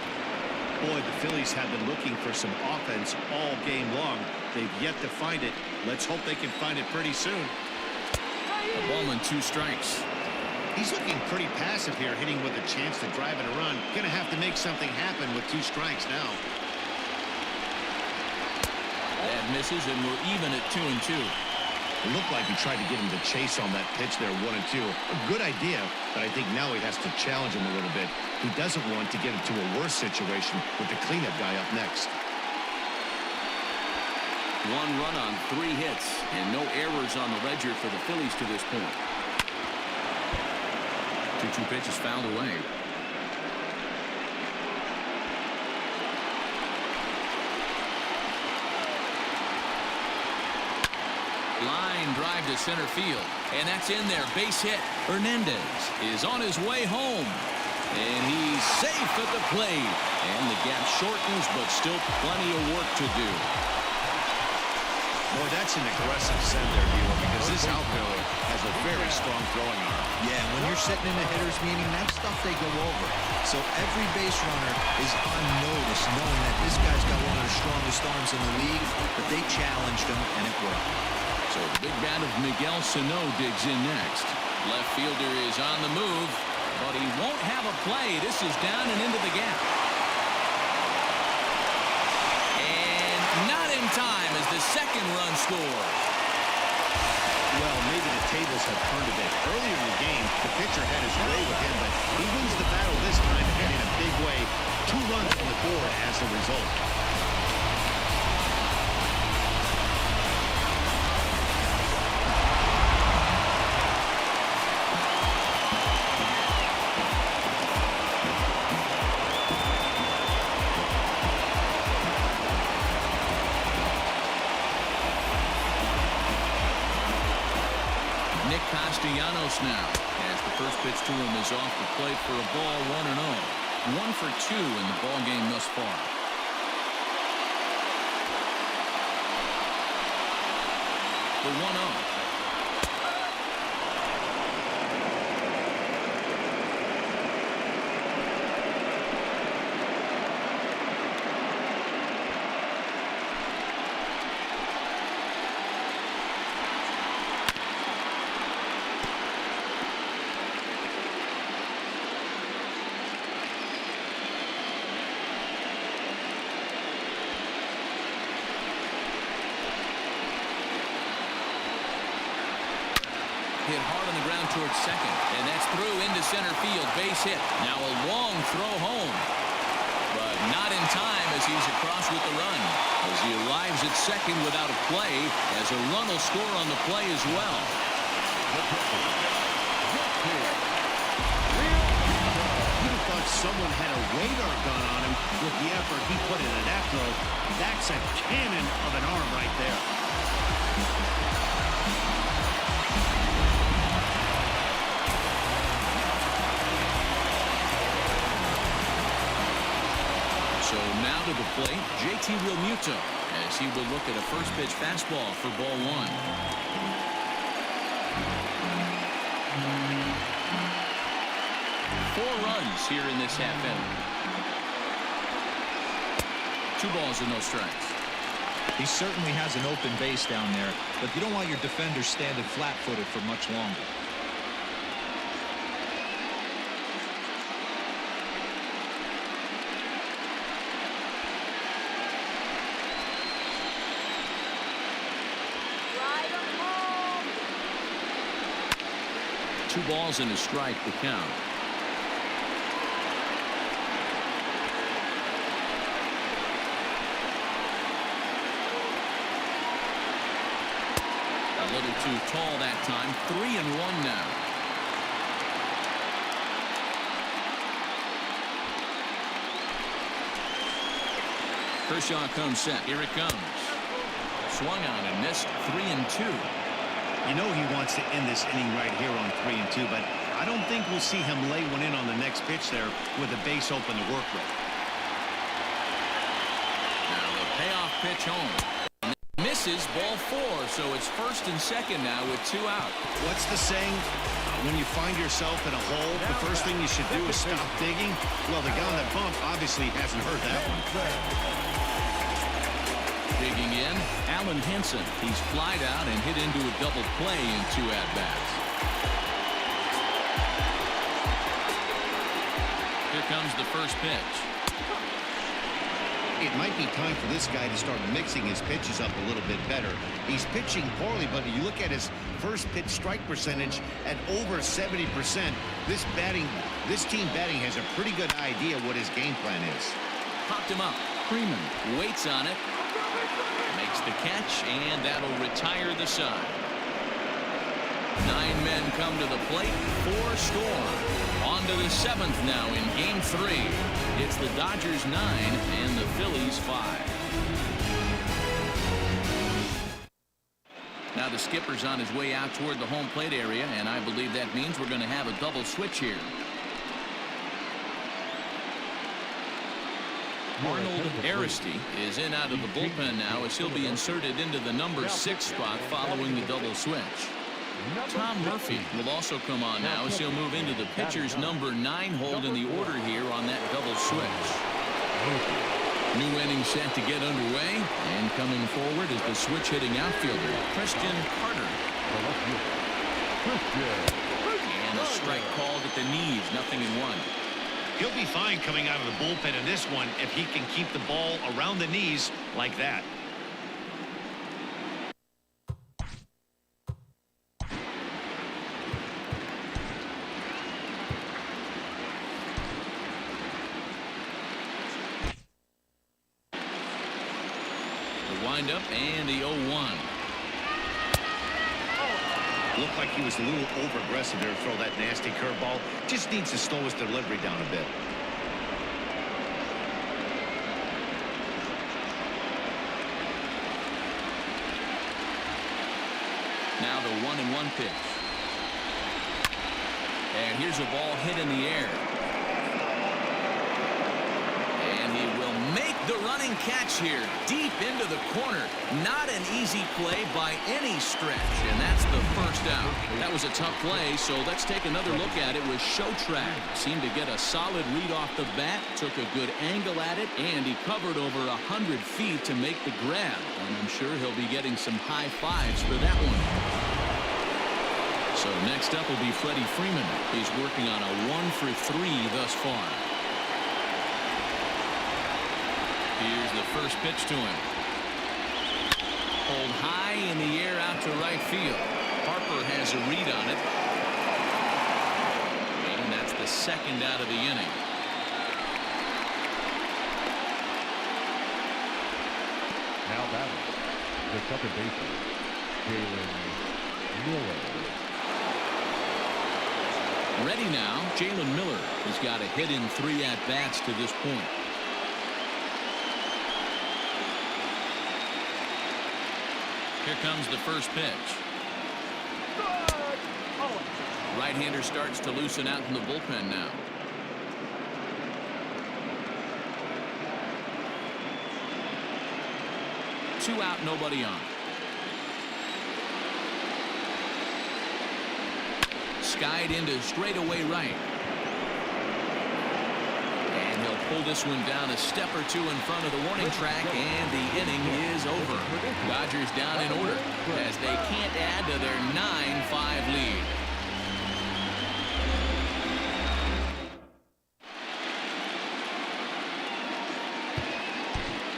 Boy, the Phillies have been looking for some offense all game long. They've yet to find it. Let's hope they can find it pretty soon. A ball and 2 strikes. He's looking pretty passive here, hitting with a chance to drive in a run. Gonna have to make something happen with 2 strikes now. That misses, and we're even at 2-2. It looked like he tried to get him to chase on that pitch there, 1-2. A good idea, but I think now he has to challenge him a little bit. He doesn't want to get into a worse situation with the cleanup guy up next. 1 run on 3 hits, and no errors on the ledger for the Phillies to this point. 2-2 pitch is fouled away. Line drive to center field. And that's in there. Base hit. Hernandez is on his way home. And he's safe at the plate. And the gap shortens, but still plenty of work to do. Boy, that's an aggressive send there, Hero, because this outfielder has a very strong throwing arm. Yeah, when you're sitting in a hitter's meeting, that's stuff they go over. So every base runner is on notice, knowing that this guy's got one of the strongest arms in the league, but they challenged him, and it worked. So the big bat of Miguel Sano digs in next. Left fielder is on the move, but he won't have a play. This is down and into the gap. Not in time as the second run scores. Well, maybe the tables have turned a bit. Earlier in the game, the pitcher had his way with him, but he wins the battle this time and in a big way. 2 runs on the board as the result. Now, as the first pitch to him is off the plate for a ball, 1-0. 1 for 2 in the ball game thus far. The 1-0. Hit hard on the ground towards second, and that's through into center field. Base hit. Now a long throw home, but not in time as he's across with the run. As he arrives at second without a play, as a run will score on the play as well. You'd have thought someone had a radar gun on him with the effort he put into that throw. That's a cannon of an arm right there. So now to the plate, JT Realmuto, as he will look at a first pitch fastball for ball 1. Four runs here in this half inning. 2 balls and no strikes. He certainly has an open base down there, but you don't want your defenders standing flat-footed for much longer. Two balls and a strike to count. A little too tall that time. 3-1 now. Kershaw comes set. Here it comes. Swung on and missed. 3-2. You know he wants to end this inning right here on 3-2, but I don't think we'll see him lay one in on the next pitch there with the base open to work with. Now the payoff pitch home. Misses, ball 4, so it's first and second now with 2 out. What's the saying? When you find yourself in a hole, the first thing you should do is stop digging. Well, the guy on the bump obviously hasn't heard that one. Digging in, Allen Henson. He's flied out and hit into a double play in 2 at-bats. Here comes the first pitch. It might be time for this guy to start mixing his pitches up a little bit better. He's pitching poorly, but you look at his first pitch strike percentage at over 70%. This team batting has a pretty good idea what his game plan is. Popped him up. Freeman waits on it. Makes the catch, and that'll retire the side. 9 men come to the plate. 4 score. On to the 7th now in Game 3. It's the Dodgers 9 and the Phillies 5. Now the the skipper's on his way out toward the home plate area, and I believe that means we're going to have a double switch here. Arnold Aristi is in out of the bullpen now as he'll be inserted into the number 6 spot following the double switch. Tom Murphy will also come on now as he'll move into the pitcher's number 9 hold in the order here on that double switch. New inning set to get underway, and coming forward is the switch hitting outfielder Christian Carter. And a strike called at the knees, 0-1. He'll be fine coming out of the bullpen in this one if he can keep the ball around the knees like that. Windup and the 0-1. Looked like he was a little over-aggressive there to throw that nasty curveball. Just needs to slow his delivery down a bit. Now the 1-1 pitch. And here's a ball hit in the air. And he will make the running catch here deep into the corner. Not an easy play by any stretch, and that's the first out. That was a tough play, so let's take another look at it with Showtrack. Seemed to get a solid read off the bat, took a good angle at it, and he covered over 100 feet to make the grab. And I'm sure he'll be getting some high fives for that one. So next up will be Freddie Freeman. He's working on a 1-for-3 thus far. Here's the first pitch to him. Hold high in the air out to right field. Harper has a read on it. And that's the second out of the inning. Now batting, the second baseman, Jalen Miller. Ready now, Jalen Miller has got a hit in 3 at-bats to this point. Here comes the first pitch. Right-hander starts to loosen out in the bullpen now. Two out, nobody on. Skied into straightaway right. And he'll pull this one down a step or two in front of the warning track, and the inning is over. Dodgers down in order as they can't add to their 9-5 lead.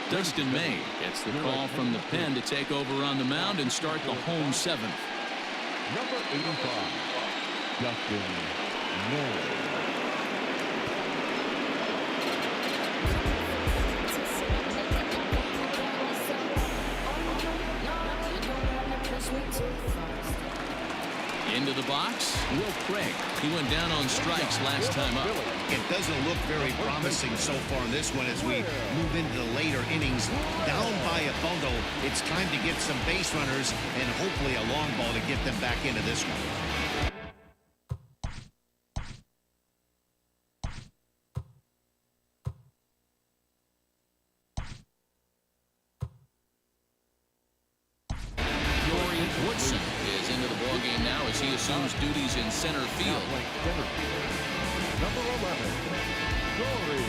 Dustin May gets the call from the pen to take over on the mound and start the home 7th. Number 85, Dustin May. Into the box, Will Craig. He went down on strikes last time up. It doesn't look very promising so far in this one as we move into the later innings. Down by a bundle, it's time to get some base runners and hopefully a long ball to get them back into this one. Woodson is into the ballgame now as he assumes duties in center field. Number 11, Dory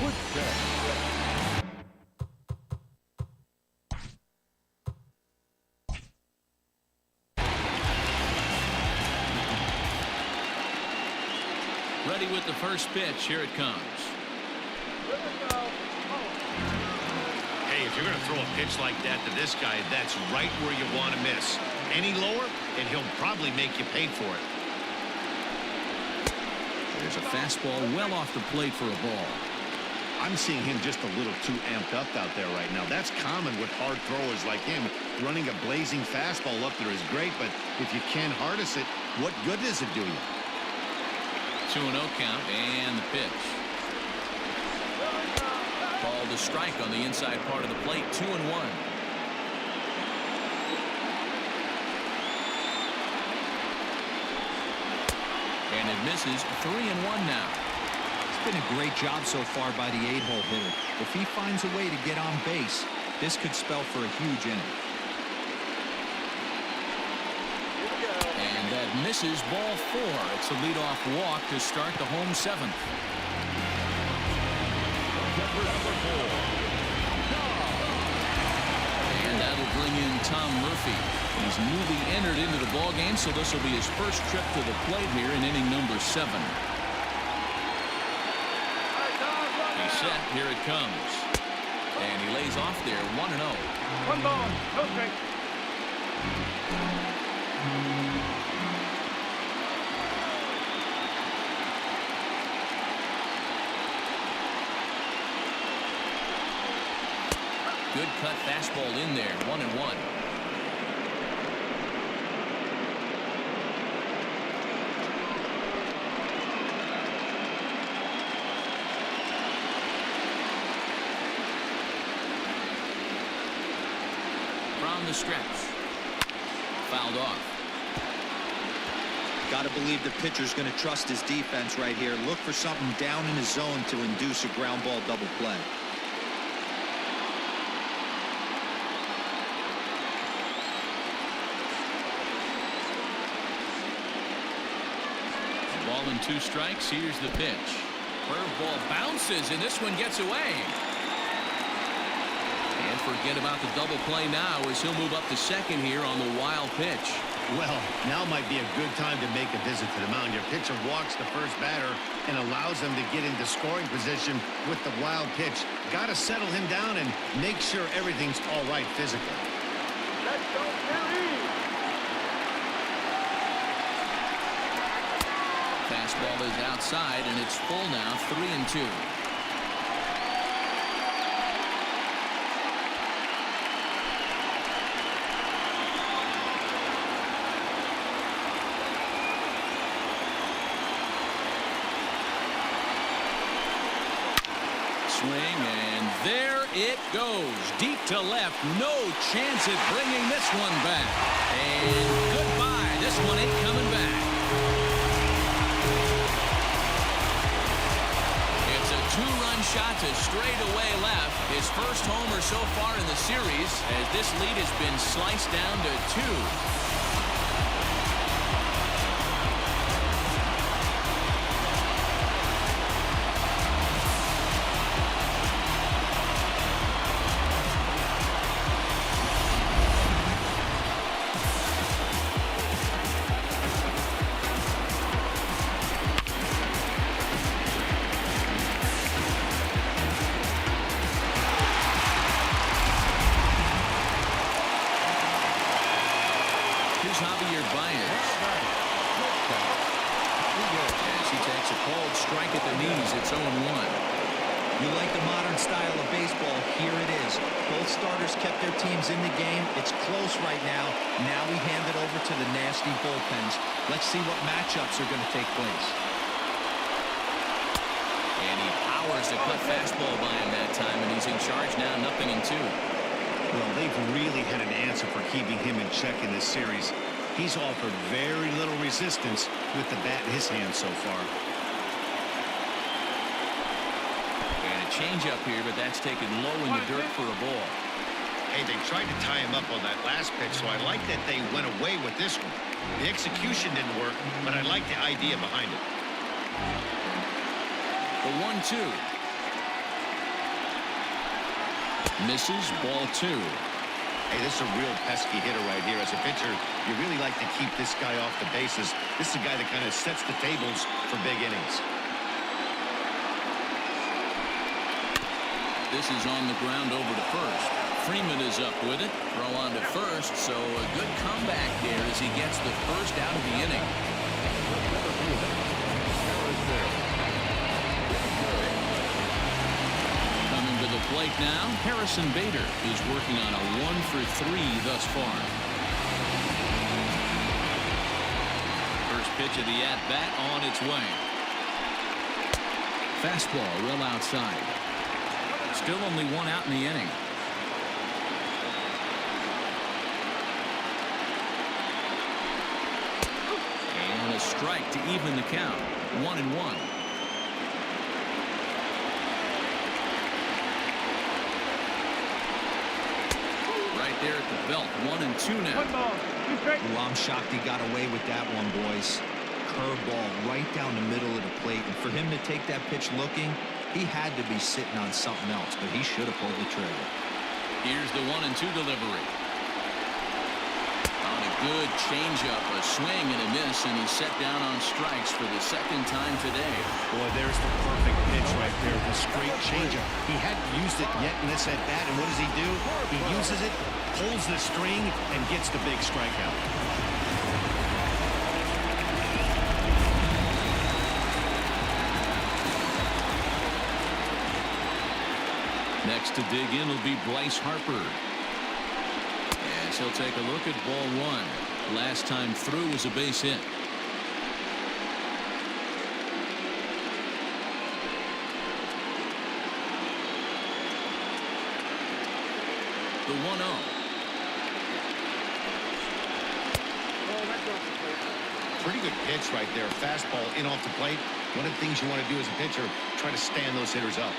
Woodson. Ready with the first pitch. Here it comes. Hey, if you're going to throw a pitch like that to this guy, that's right where you want to miss. Any lower, and he'll probably make you pay for it. There's a fastball well off the plate for a ball. I'm seeing him just a little too amped up out there right now. That's common with hard throwers like him. Running a blazing fastball up there is great, but if you can't harness it, what good does it do you? 2-0 count and the pitch. Called a strike on the inside part of the plate. 2-1. And it misses. 3-1 now. It's been a great job so far by the 8-hole hitter. If he finds a way to get on base, this could spell for a huge inning. And that misses. Ball 4. It's a leadoff walk to start the home 7th. And that'll bring in Tom Murphy. He's newly entered into the ballgame, so this will be his first trip to the plate here in inning number 7. He's set. Here it comes. And he lays off there. 1-0. 1 ball, no strike. Good cut fastball in there. 1-1. From the stretch. Fouled off. Got to believe the pitcher's going to trust his defense right here. Look for something down in his zone to induce a ground ball double play. Ball and 2 strikes. Here's the pitch. Curveball bounces, and this one gets away. And forget about the double play now as he'll move up to second here on the wild pitch. Well, now might be a good time to make a visit to the mound. Your pitcher walks the first batter and allows him to get into scoring position with the wild pitch. Got to settle him down and make sure everything's all right physically. Let's go, Phillies! Fastball is outside, and it's full now. 3-2. Swing, and there it goes. Deep to left. No chance at bringing this one back. And goodbye. This one ain't coming back. It's a 2-run shot to straightaway left. His first homer so far in the series, as this lead has been sliced down to 2. You like the modern style of baseball? Here it is. Both starters kept their teams in the game. It's close right now. Now we hand it over to the nasty bullpens. Let's see what matchups are going to take place. And he powers the cut fastball by him that time, and he's in charge now, 0-2. Well, they've really had an answer for keeping him in check in this series. He's offered very little resistance with the bat in his hand so far. Change up here, but that's taken low in the dirt for a ball. Hey, they tried to tie him up on that last pitch, so I like that they went away with this one. The execution didn't work, but I like the idea behind it. The 1-2. Misses. Ball 2. Hey, this is a real pesky hitter right here. As a pitcher, you really like to keep this guy off the bases. This is a guy that kind of sets the tables for big innings. This is on the ground over to first. Freeman is up with it. Throw on to first, so a good comeback there as he gets the first out of the inning. Coming to the plate now, Harrison Bader is working on a 1-for-3 thus far. First pitch of the at-bat on its way. Fastball well outside. Still only 1 out in the inning. And a strike. strike to even the count. 1-1. Right there at the belt. 1-2 now. One ball, two strikes. Ooh, I'm shocked he got away with that one, boys. Curveball right down the middle of the plate. And for him to take that pitch looking, he had to be sitting on something else, but he should have pulled the trigger. Here's the 1-2 delivery. On a good changeup, a swing and a miss, and he's set down on strikes for the second time today. Boy, there's the perfect pitch right there, the straight changeup. He hadn't used it yet in this at-bat, and what does he do? He uses it, pulls the string, and gets the big strikeout. Next to dig in will be Bryce Harper. As he'll take a look at ball one. Last time through was a base hit. The 1-0. Pretty good pitch right there. Fastball in off the plate. One of the things you want to do as a pitcher, try to stand those hitters up.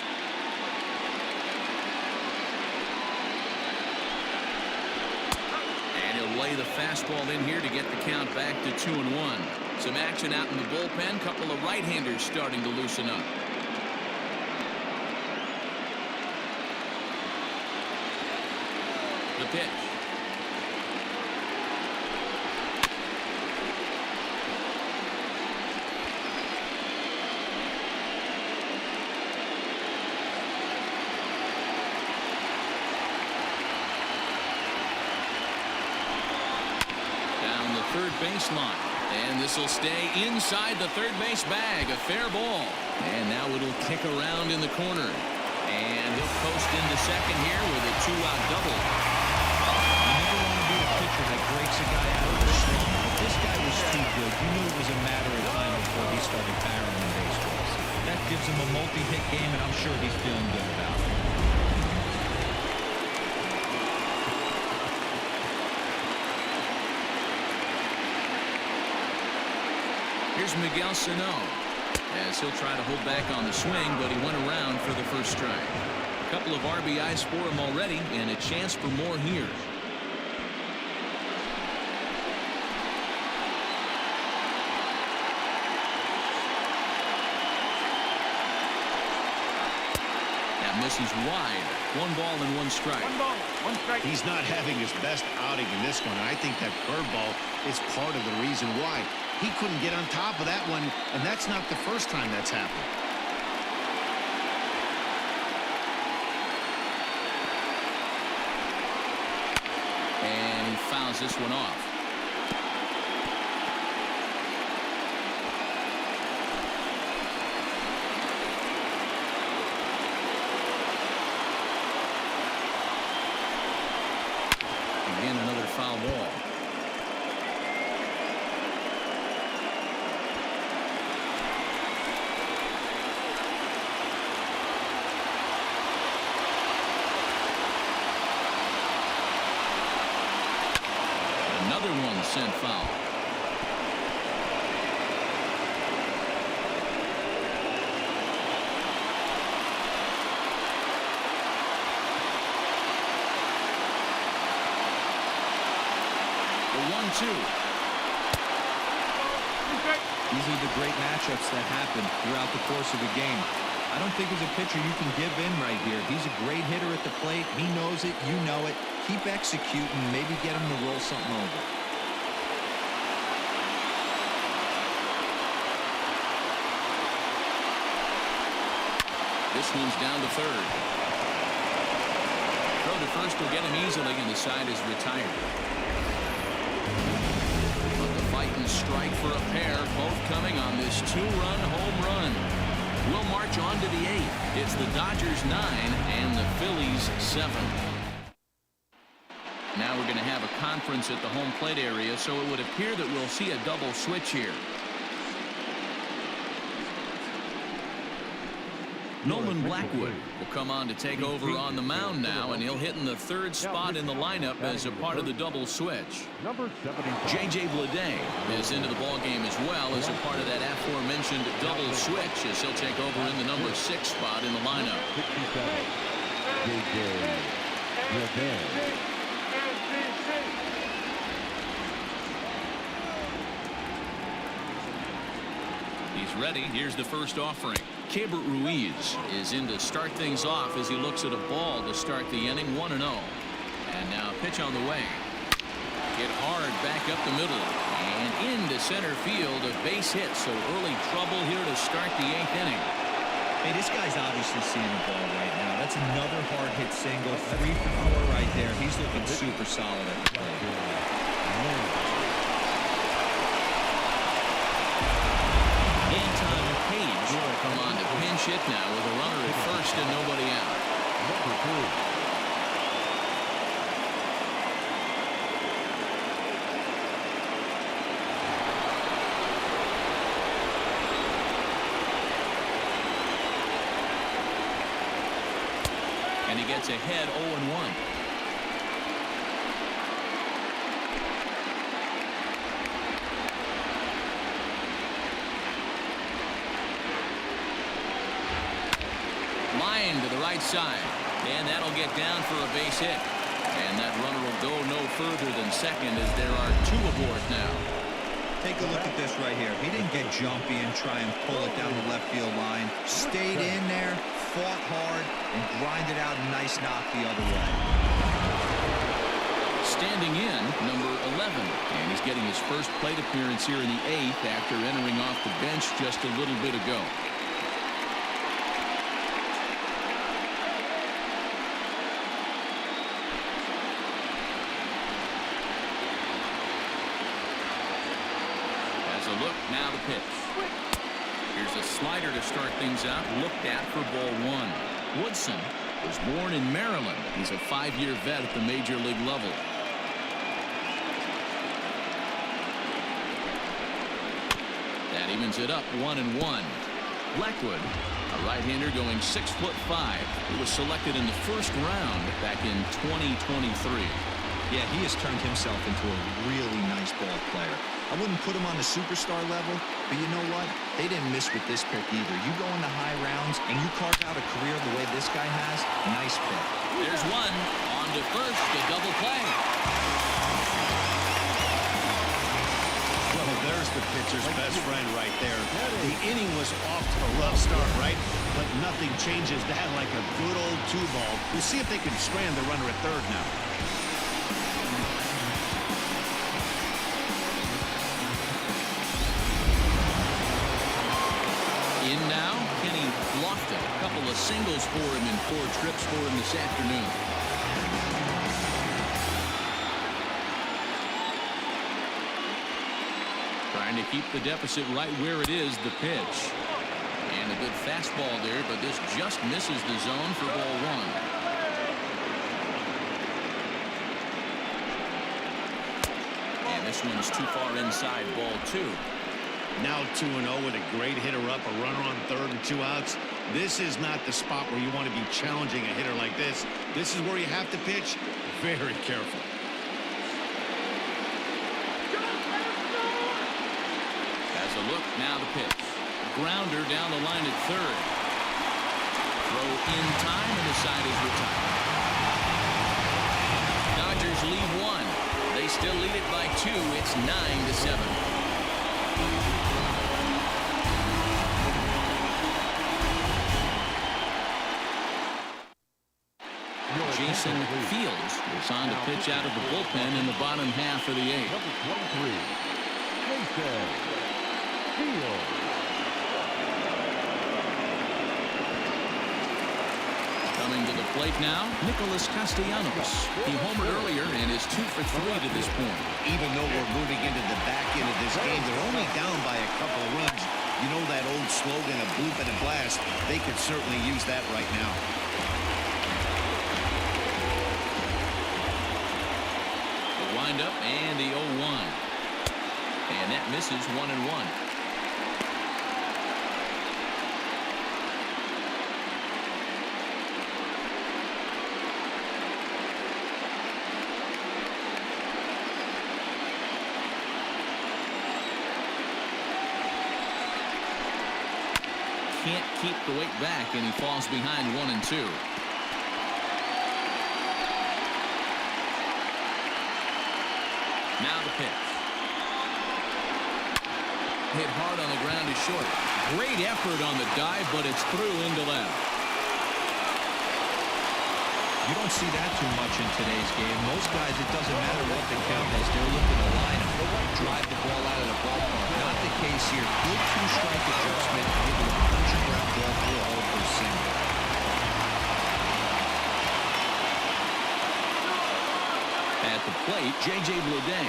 Lay the fastball in here to get the count back to 2-1. Some action out in the bullpen. Couple of right-handers starting to loosen up. The pitch. Third baseline, and this will stay inside the third base bag. A fair ball, and now it'll kick around in the corner, and he'll post into second here with a 2-out double. You never want to be a pitcher that breaks a guy out of the swing, but this guy was too good. You knew it was a matter of time before he started barreling baseballs. That gives him a multi-hit game, and I'm sure he's feeling good about it. Here's Miguel Sano, as he'll try to hold back on the swing, but he went around for the first strike. A couple of RBIs for him already, and a chance for more here. That misses wide. 1 ball and 1 strike. One ball, one strike. He's not having his best outing in this one, and I think that curveball is part of the reason why. He couldn't get on top of that one, and that's not the first time that's happened. And he fouls this one off. Again, another foul ball. Another one sent foul. The 1-2. These are the great matchups that happen throughout the course of a game. I don't think as a pitcher you can give in right here. He's a great hitter at the plate. He knows it. You know it. Keep executing. Maybe get him to roll something over. This one's down to third. Throw to first will get him easily, and the side is retired. But the fight and strike for a pair, both coming on this 2-run home run. We'll march on to the 8th. It's the Dodgers 9 and the Phillies 7. Now we're going to have a conference at the home plate area, so it would appear that we'll see a double switch here. Nolan Blackwood will come on to take over on the mound now, and he'll hit in the third spot in the lineup as a part of the double switch. Number 75. J.J. Bleday is into the ballgame as well as a part of that aforementioned double switch, as he'll take over in the number 6 spot in the lineup. 67. J.J. Bleday. He's ready. Here's the first offering. Keibert Ruiz is in to start things off as he looks at a ball to start the inning, 1-0. And now pitch on the way. Hit hard back up the middle and into center field, a base hit. So early trouble here to start the 8th inning. Hey, this guy's obviously seeing the ball right now. That's another hard hit single. 3 for 4 right there. He's looking super solid at the plate. Anton Page will come on to pinch hit now with a runner at first and nobody out. Number 2. And he gets ahead 0-1. Line to the right side, and that'll get down for a base hit. And that runner will go no further than second as there are 2 aboard now. Take a look at this right here. He didn't get jumpy and try and pull it down the left field line. Stayed in there, fought hard, and grinded out a nice knock the other way. Standing in, number 11. And he's getting his first plate appearance here in the 8th after entering off the bench just a little bit ago. Look, now the pitch. Here's a slider to start things out, looked at for ball 1. Woodson was born in Maryland. He's a 5-year vet at the major league level. That evens it up 1-1. Blackwood, a right-hander going 6'5". He was selected in the first round back in 2023. Yeah, he has turned himself into a really nice ball player. I wouldn't put him on the superstar level, but you know what? They didn't miss with this pick either. You go into high rounds and you carve out a career the way this guy has, nice pick. There's one. On to first, a double play. Well, there's the pitcher's best friend right there. The inning was off to a rough start, right? But nothing changes that like a good old 2-ball. We'll see if they can strand the runner at third now. In now, Kenny Lofton. A couple of singles for him and 4 trips for him this afternoon. Trying to keep the deficit right where it is, the pitch. And a good fastball there, but this just misses the zone for ball 1. And this one's too far inside, ball 2. Now 2-0 with a great hitter up, a runner on third and 2 outs. This is not the spot where you want to be challenging a hitter like this. This is where you have to pitch very careful. As a look, now the pitch. Grounder down the line at third. Throw in time, and the side is retired. Dodgers lead 1. They still lead it by 2. It's 9-7. Jason Fields is on to pitch out of the bullpen in the bottom half of the 8th. Number 23. Jason Fields. Coming to the plate now, Nicholas Castellanos. He homered earlier and is 2 for 3 to this point. Even though we're moving into the back end of this game, they're only down by a couple of runs. You know that old slogan, a bloop and a blast. They could certainly use that right now. The windup and the 0-1. And that misses 1-1. can't keep the weight back, and he falls behind 1-2. Now the pitch. Hit hard on the ground to short. Great effort on the dive, but it's through into left. You don't see that too much in today's game. Most guys, it doesn't matter what the count is. They're looking to line up, drive the ball out of the ballpark. Not the case here. Good two-strike adjustment, able to punch a ground ball through a hole for a single. At the plate, J.J. Bleday,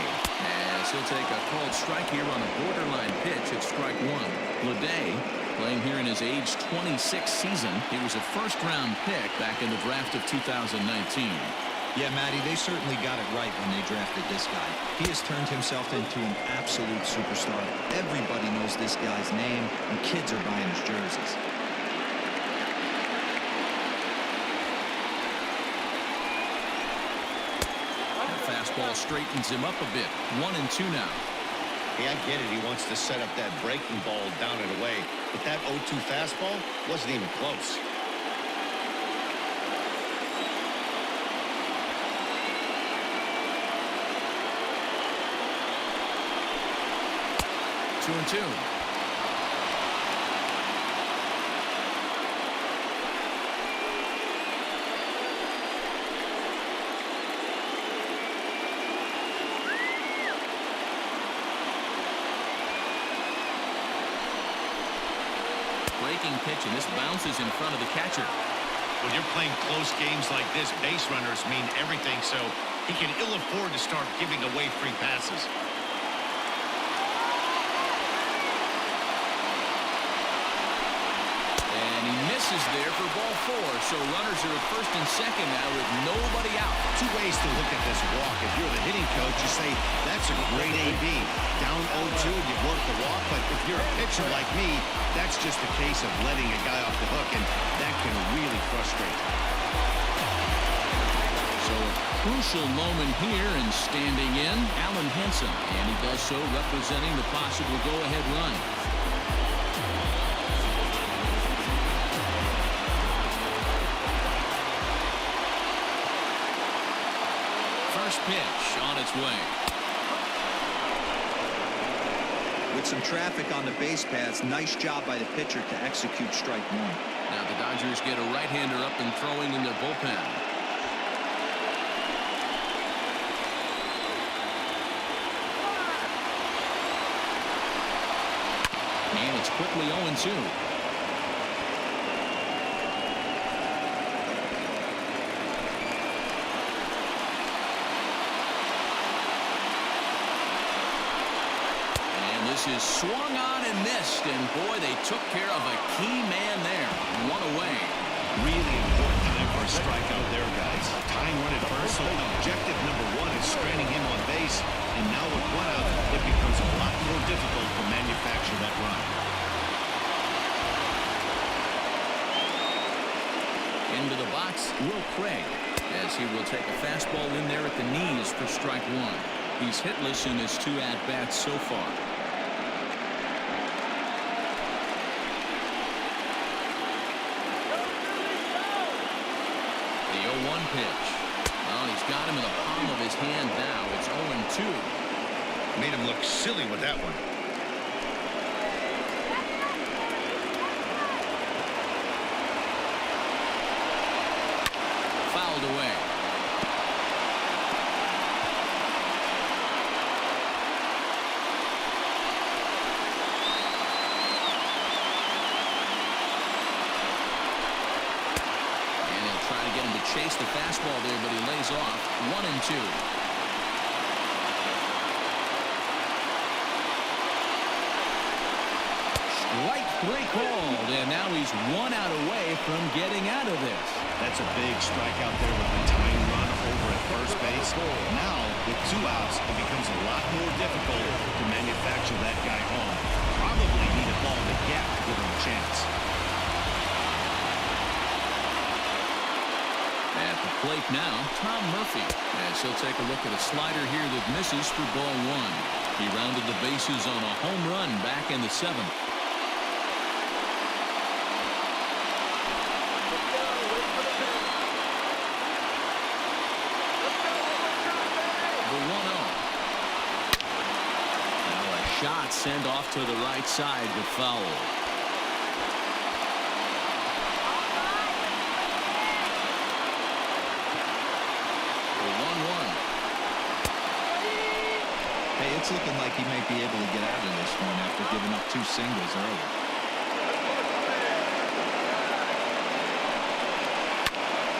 as he'll take a called strike here on a borderline pitch at strike one. Bleday, playing here in his age 26 season. He was a first-round pick back in the draft of 2019. Yeah, Matty, they certainly got it right when they drafted this guy. He has turned himself into an absolute superstar. Everybody knows this guy's name, and kids are buying his jerseys. The fastball straightens him up a bit. 1-2 now. Yeah, I get it. He wants to set up that breaking ball down and away. But that 0-2 fastball wasn't even close. Two and two. Breaking pitch, and this bounces in front of the catcher. When you're playing close games like this, base runners mean everything, so he can ill afford to start giving away free passes. And he misses there for ball four, so runners are at first and second now with nobody out. Two ways to look at this walk. If you're the hitting coach, you say, that's a great AB. Down 0-2, you work the walk, but if you're a pitcher like me, that's just a case of letting a guy off the hook, and that can really frustrate. So a crucial moment here, and standing in, Alan Henson, and he does so representing the possible go-ahead run. First pitch on its way. With some traffic on the base paths, nice job by the pitcher to execute strike one. Now the Dodgers get a right-hander up and throwing in their bullpen. And it's quickly 0-2. Is swung on and missed, and boy, they took care of a key man there. One away. Really important time for a strikeout there, guys. Tying run at first, so objective number one is stranding him on base, and now with one out, it becomes a lot more difficult to manufacture that run. Into the box, Will Craig, as he will take a fastball in there at the knees for strike one. He's hitless in his two at-bats so far. The 0-1 pitch. Well, he's got him in the palm of his hand now. It's 0-2. Made him look silly with that one. Fouled away. Chase the fastball there, but he lays off. 1-2. Strike three called, and now he's one out away from getting out of this. That's a big strikeout there with the tying run over at first base. Now, with two outs, it becomes a lot more difficult to manufacture that guy home. Probably need a ball in the gap to give him a chance. At the plate now, Tom Murphy, as he'll take a look at a slider here that misses for ball one. He rounded the bases on a home run back in the seventh. shot sent off to the right side, but foul. 1-1. Hey, it's looking like he might be able to get out of this one after giving up 2 singles early.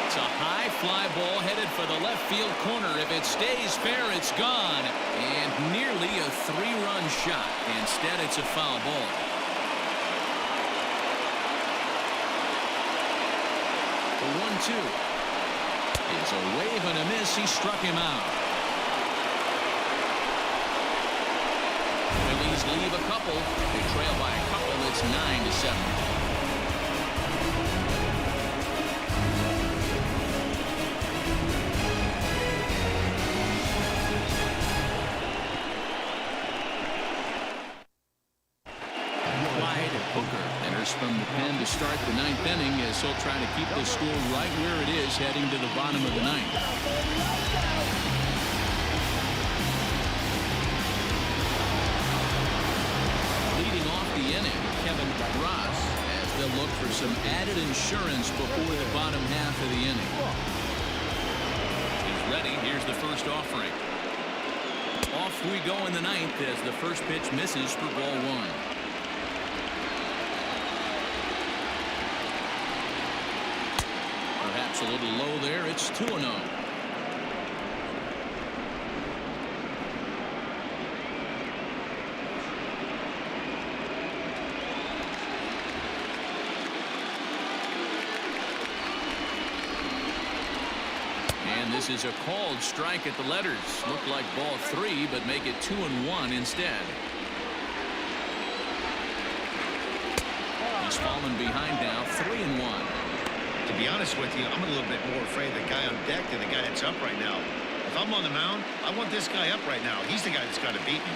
It's a high fly ball headed for the left field corner. If it stays fair, it's gone. And nearly a 3-run shot. Instead, it's a foul ball. The 1-2 is a wave and a miss. He struck him out. Phillies leave a couple. They trail by a couple. It's 9-7. From the pen to start the 9th inning as he'll try to keep the score right where it is heading to the bottom of the 9th. Leading off the inning, Kevin Ross, as they'll look for some added insurance before the bottom half of the inning. He's ready. Here's the first offering. Off we go in the 9th as the first pitch misses for ball 1. Perhaps a little low there. It's 2-0. And this is a called strike at the letters. Look like ball 3, but make it 2-1 instead. He's fallen behind now, 3-1. To be honest with you, I'm a little bit more afraid of the guy on deck than the guy that's up right now. If I'm on the mound, I want this guy up right now. He's the guy that's got to beat me.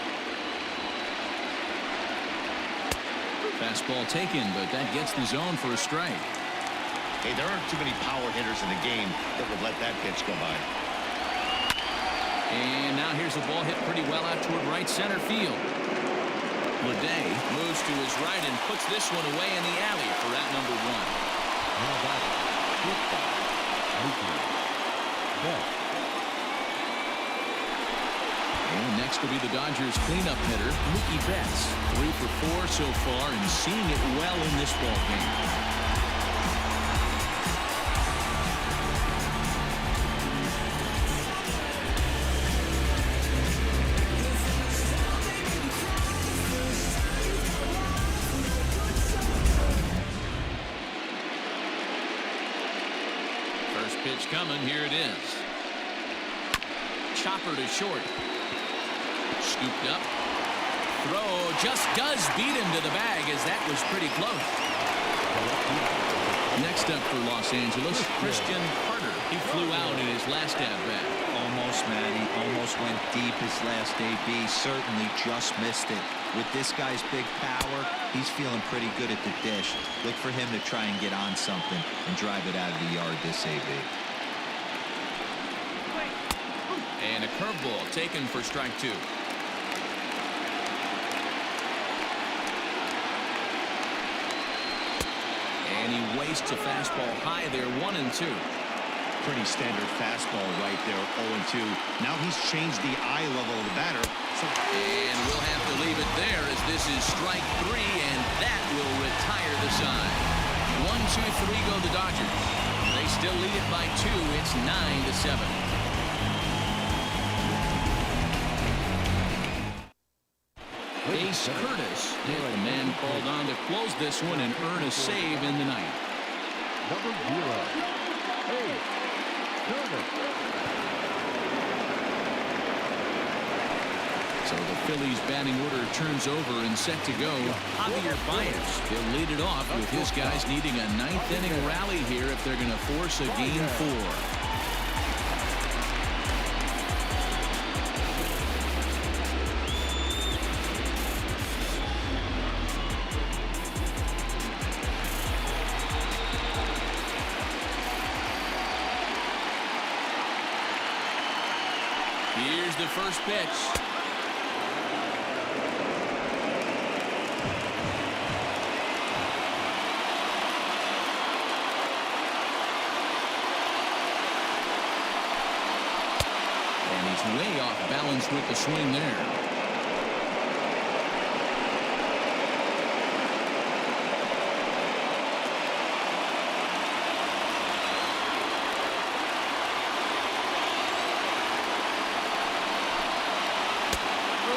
Fastball taken, but that gets the zone for a strike. Hey, there aren't too many power hitters in the game that would let that pitch go by. And now here's the ball hit pretty well out toward right center field. Leday moves to his right and puts this one away in the alley for out number 1. And next will be the Dodgers cleanup hitter, Mookie Betts. 3 for 4 so far and seeing it well in this ball game. Pitch coming. Here it is. Chopper to short. Scooped up. Throw just does beat him to the bag as that was pretty close. Next up for Los Angeles, Christian Carter. He flew out in his last at-bat. Almost, man. He almost went deep his last AB. Certainly just missed it. With this guy's big power, he's feeling pretty good at the dish. Look for him to try and get on something and drive it out of the yard this AB. And a curveball taken for strike 2. And he wastes a fastball high there, 1-2. Pretty standard fastball right there, 0-2. Now he's changed the eye level of the batter. And we'll have to leave it there as this is strike 3, and that will retire the side. 1, 2, 3 go the Dodgers. They still lead it by 2. It's 9-7. Ace Curtis, the man called on to close this one and earn a save in the 9th. Number 0, Ace Curtis. So the Phillies batting order turns over and set to go. Javier Baez, he'll lead it off with his guys needing a 9th inning rally here if they're going to force a game 4. Here's the first pitch. was way off balance with the swing there.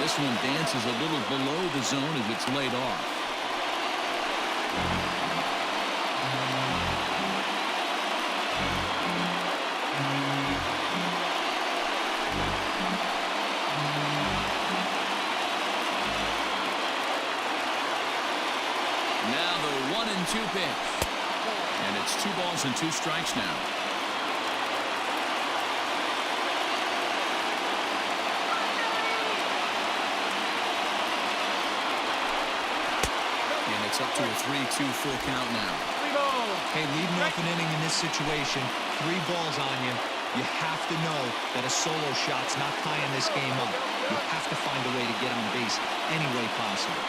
This one dances a little below the zone as it's laid off. Now the 1-2 pitch. And it's 2 balls and 2 strikes now. It's up to a 3-2 full count now. Hey, leading off an inning in this situation, 3 balls on you. You have to know that a solo shot's not tying this game up. You have to find a way to get on base any way possible.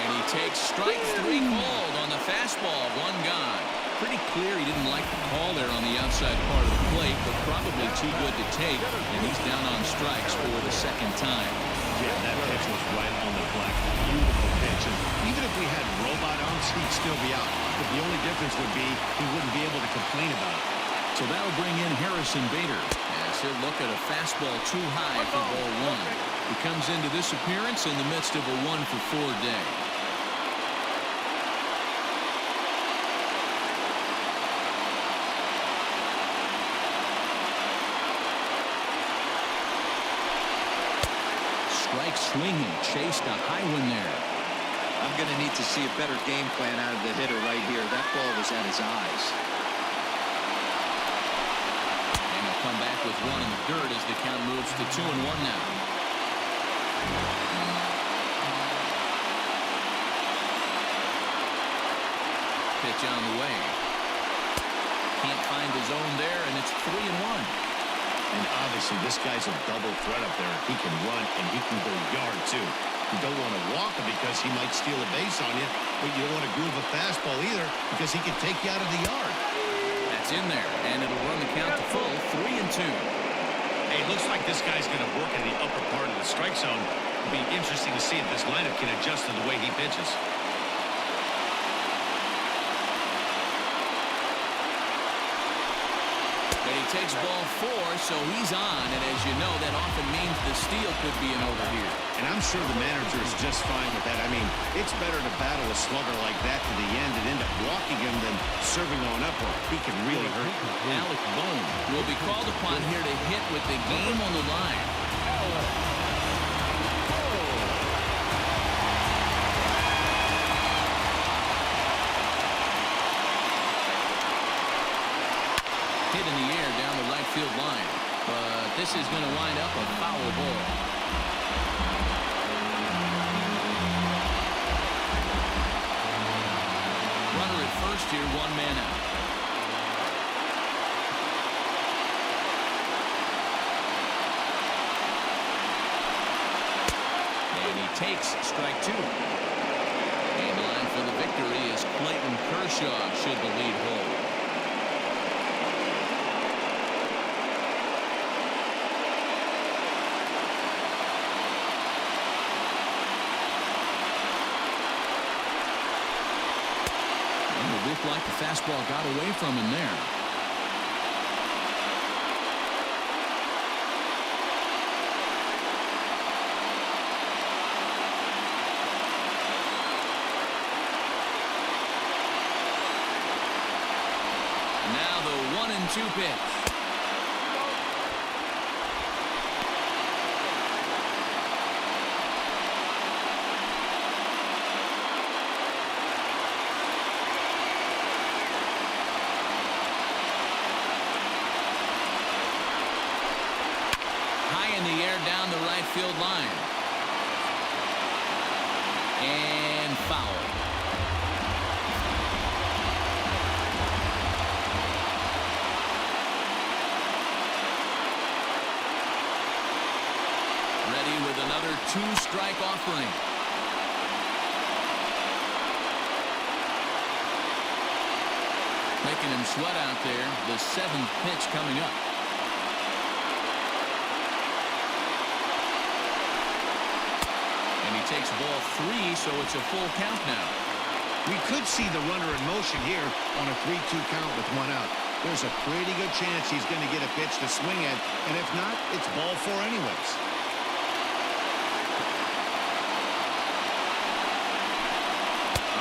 And he takes strike 3 called on the fastball. 1 gone. Pretty clear he didn't like the call there on the outside part of the plate, but probably too good to take. And he's down on strikes for the 2nd time. Yeah, that pitch was right on the black. Beautiful pitch. And even if we had robot arms, he'd still be out. But the only difference would be he wouldn't be able to complain about it. So that'll bring in Harrison Bader as he'll look at a fastball too high for ball 1. He comes into this appearance in the midst of a 1-for-4 day. Strike swinging, chased a high one there. I'm going to need to see a better game plan out of the hitter right here. That ball was at his eyes. And he'll come back with 1 in the dirt as the count moves to 2-1 now. Pitch on the way. Can't find the zone there, and it's 3-1. And obviously, this guy's a double threat up there. He can run, and he can go yard, too. You don't want to walk him because he might steal a base on you, but you don't want to groove a fastball either because he can take you out of the yard. That's in there, and it'll run the count to full, 3-2. Hey, it looks like this guy's going to work in the upper part of the strike zone. It'll be interesting to see if this lineup can adjust to the way he pitches. Takes ball 4, so he's on, and as you know, that often means the steal could be an over here. And I'm sure the manager is just fine with that. I mean, it's better to battle a slugger like that to the end and end up walking him than serving on up, or he can really hurt. Alec Bohm will be called upon here to hit with the game on the line. Hit in the air down the right field line, but this is going to wind up a foul ball. Runner at first here, 1 man out. And he takes strike 2. And the line for the victory is Clayton Kershaw should the lead hold. Looked like the fastball got away from him there. Now the 1-2 pitch. Down the right field line. And foul. Ready with another 2-strike offering. Making him sweat out there. The 7th pitch coming up. takes ball 3, so it's a full count now. We could see the runner in motion here on a 3-2 count with 1 out. There's a pretty good chance he's going to get a pitch to swing at, and if not, it's ball 4 anyways.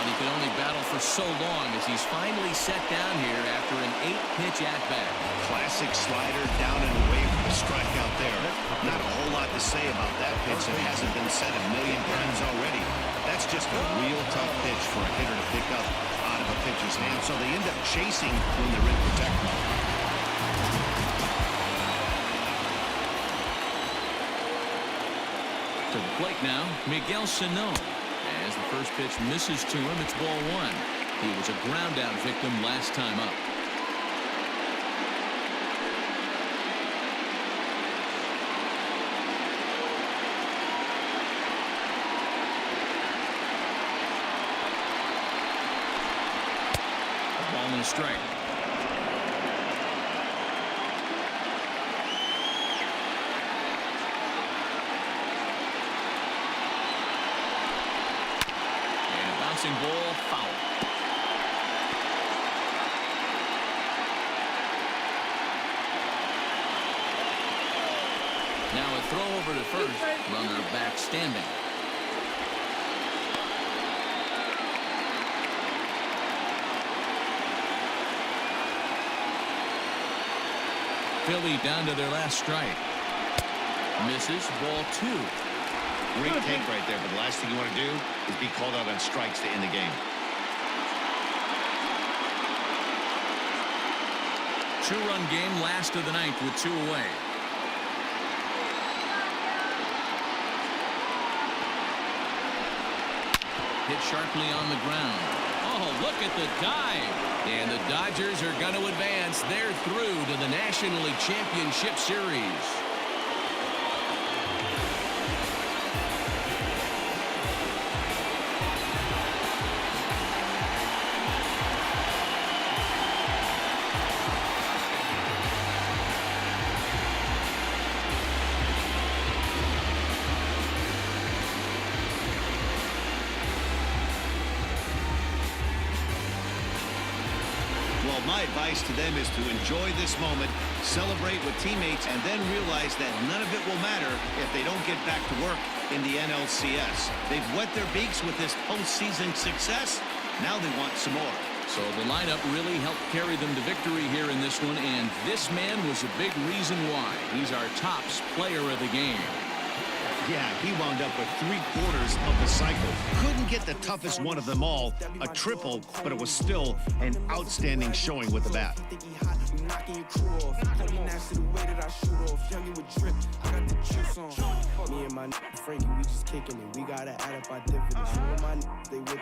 And he could only battle for so long as he's finally set down here after an 8-pitch at-bat. Classic slider down and away from the strikeout there. Not a whole lot to say about that pitch that hasn't been said a million times already. That's just a real tough pitch for a hitter to pick up out of a pitcher's hand, so they end up chasing when they're in protect mode. To the plate now, Miguel Sano. As the first pitch misses to him, it's ball 1. He was a ground out victim last time up. Ball and a strike. Ball foul. Now a throw over to first. Runner back standing. Philly down to their last strike. Misses. Ball 2. Great take right there, but the last thing you want to do is be called out on strikes to end the game. 2-run game, last of the ninth with 2 away. Hit sharply on the ground. Oh, look at the dive. And the Dodgers are going to advance. They're through to the National League Championship Series. My advice to them is to enjoy this moment, celebrate with teammates, and then realize that none of it will matter if they don't get back to work in the NLCS. They've wet their beaks with this postseason success. Now they want some more. So the lineup really helped carry them to victory here in this one, and this man was a big reason why. He's our tops player of the game. Yeah, he wound up with 3/4 of the cycle. Couldn't get the toughest one of them all, a triple, but it was still an outstanding showing with the bat. Me and my Frankie, we just kicking it. We gotta add up our dividends. Some of my they would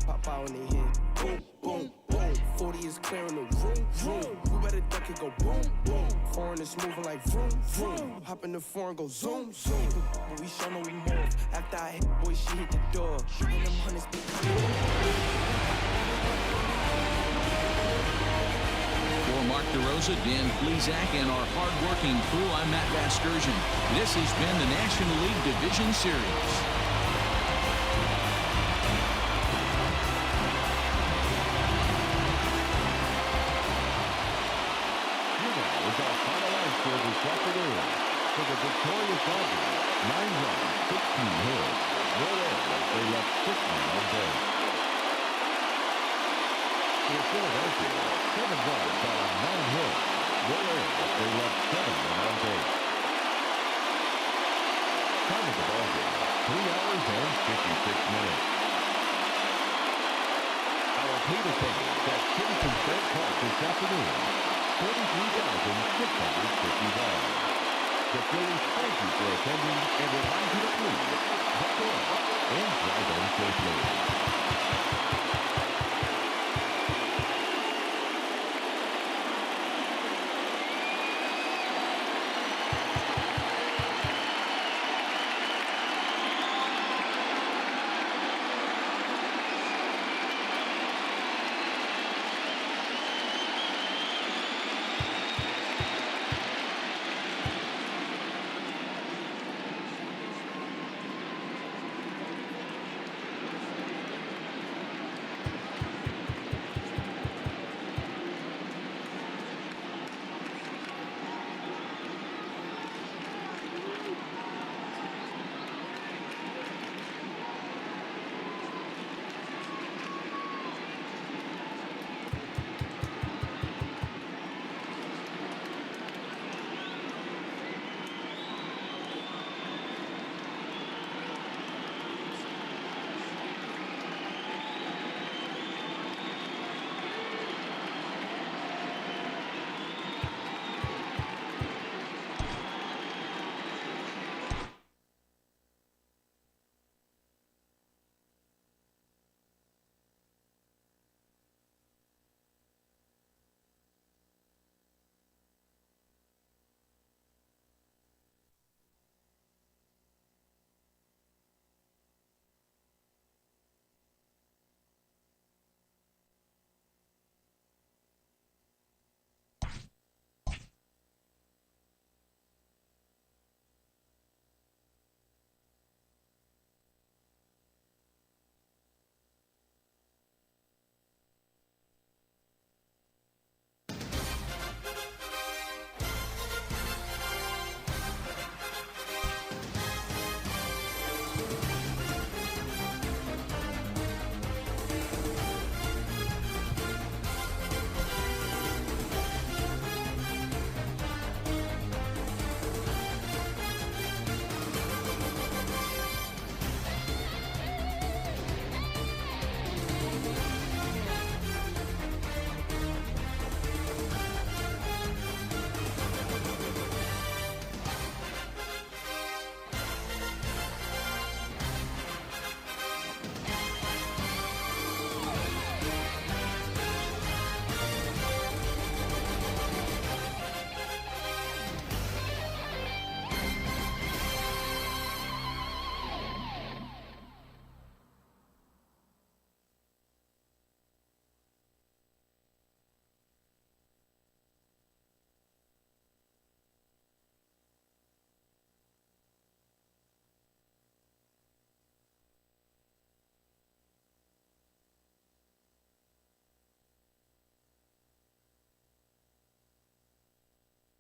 pop out when they hit. Boom, boom, boom. 40 is clearing the room, room. You better duck it, go boom, boom. Foreign is moving like vroom, vroom. Hop in the foreign, go zoom, zoom. But we show no remorse. After I hit, boy, she hit the door. Shooting them hundreds. For Mark DeRosa, Dan Plezak, and our hard-working crew, I'm Matt Vasgersian. This has been the National League Division Series. This afternoon for the victorious Dodgers, 9 runs, 16 hits. No errors as they left 6 men on base. For Philadelphia, 7 runs on 9 hits. No errors as they left 7 men on base. Time of the ball game, 3 hours and 56 minutes. Our paid attendance at Citizens Bank Park this afternoon, 43,651. The Phillies thank you for attending and remind you to please buckle up.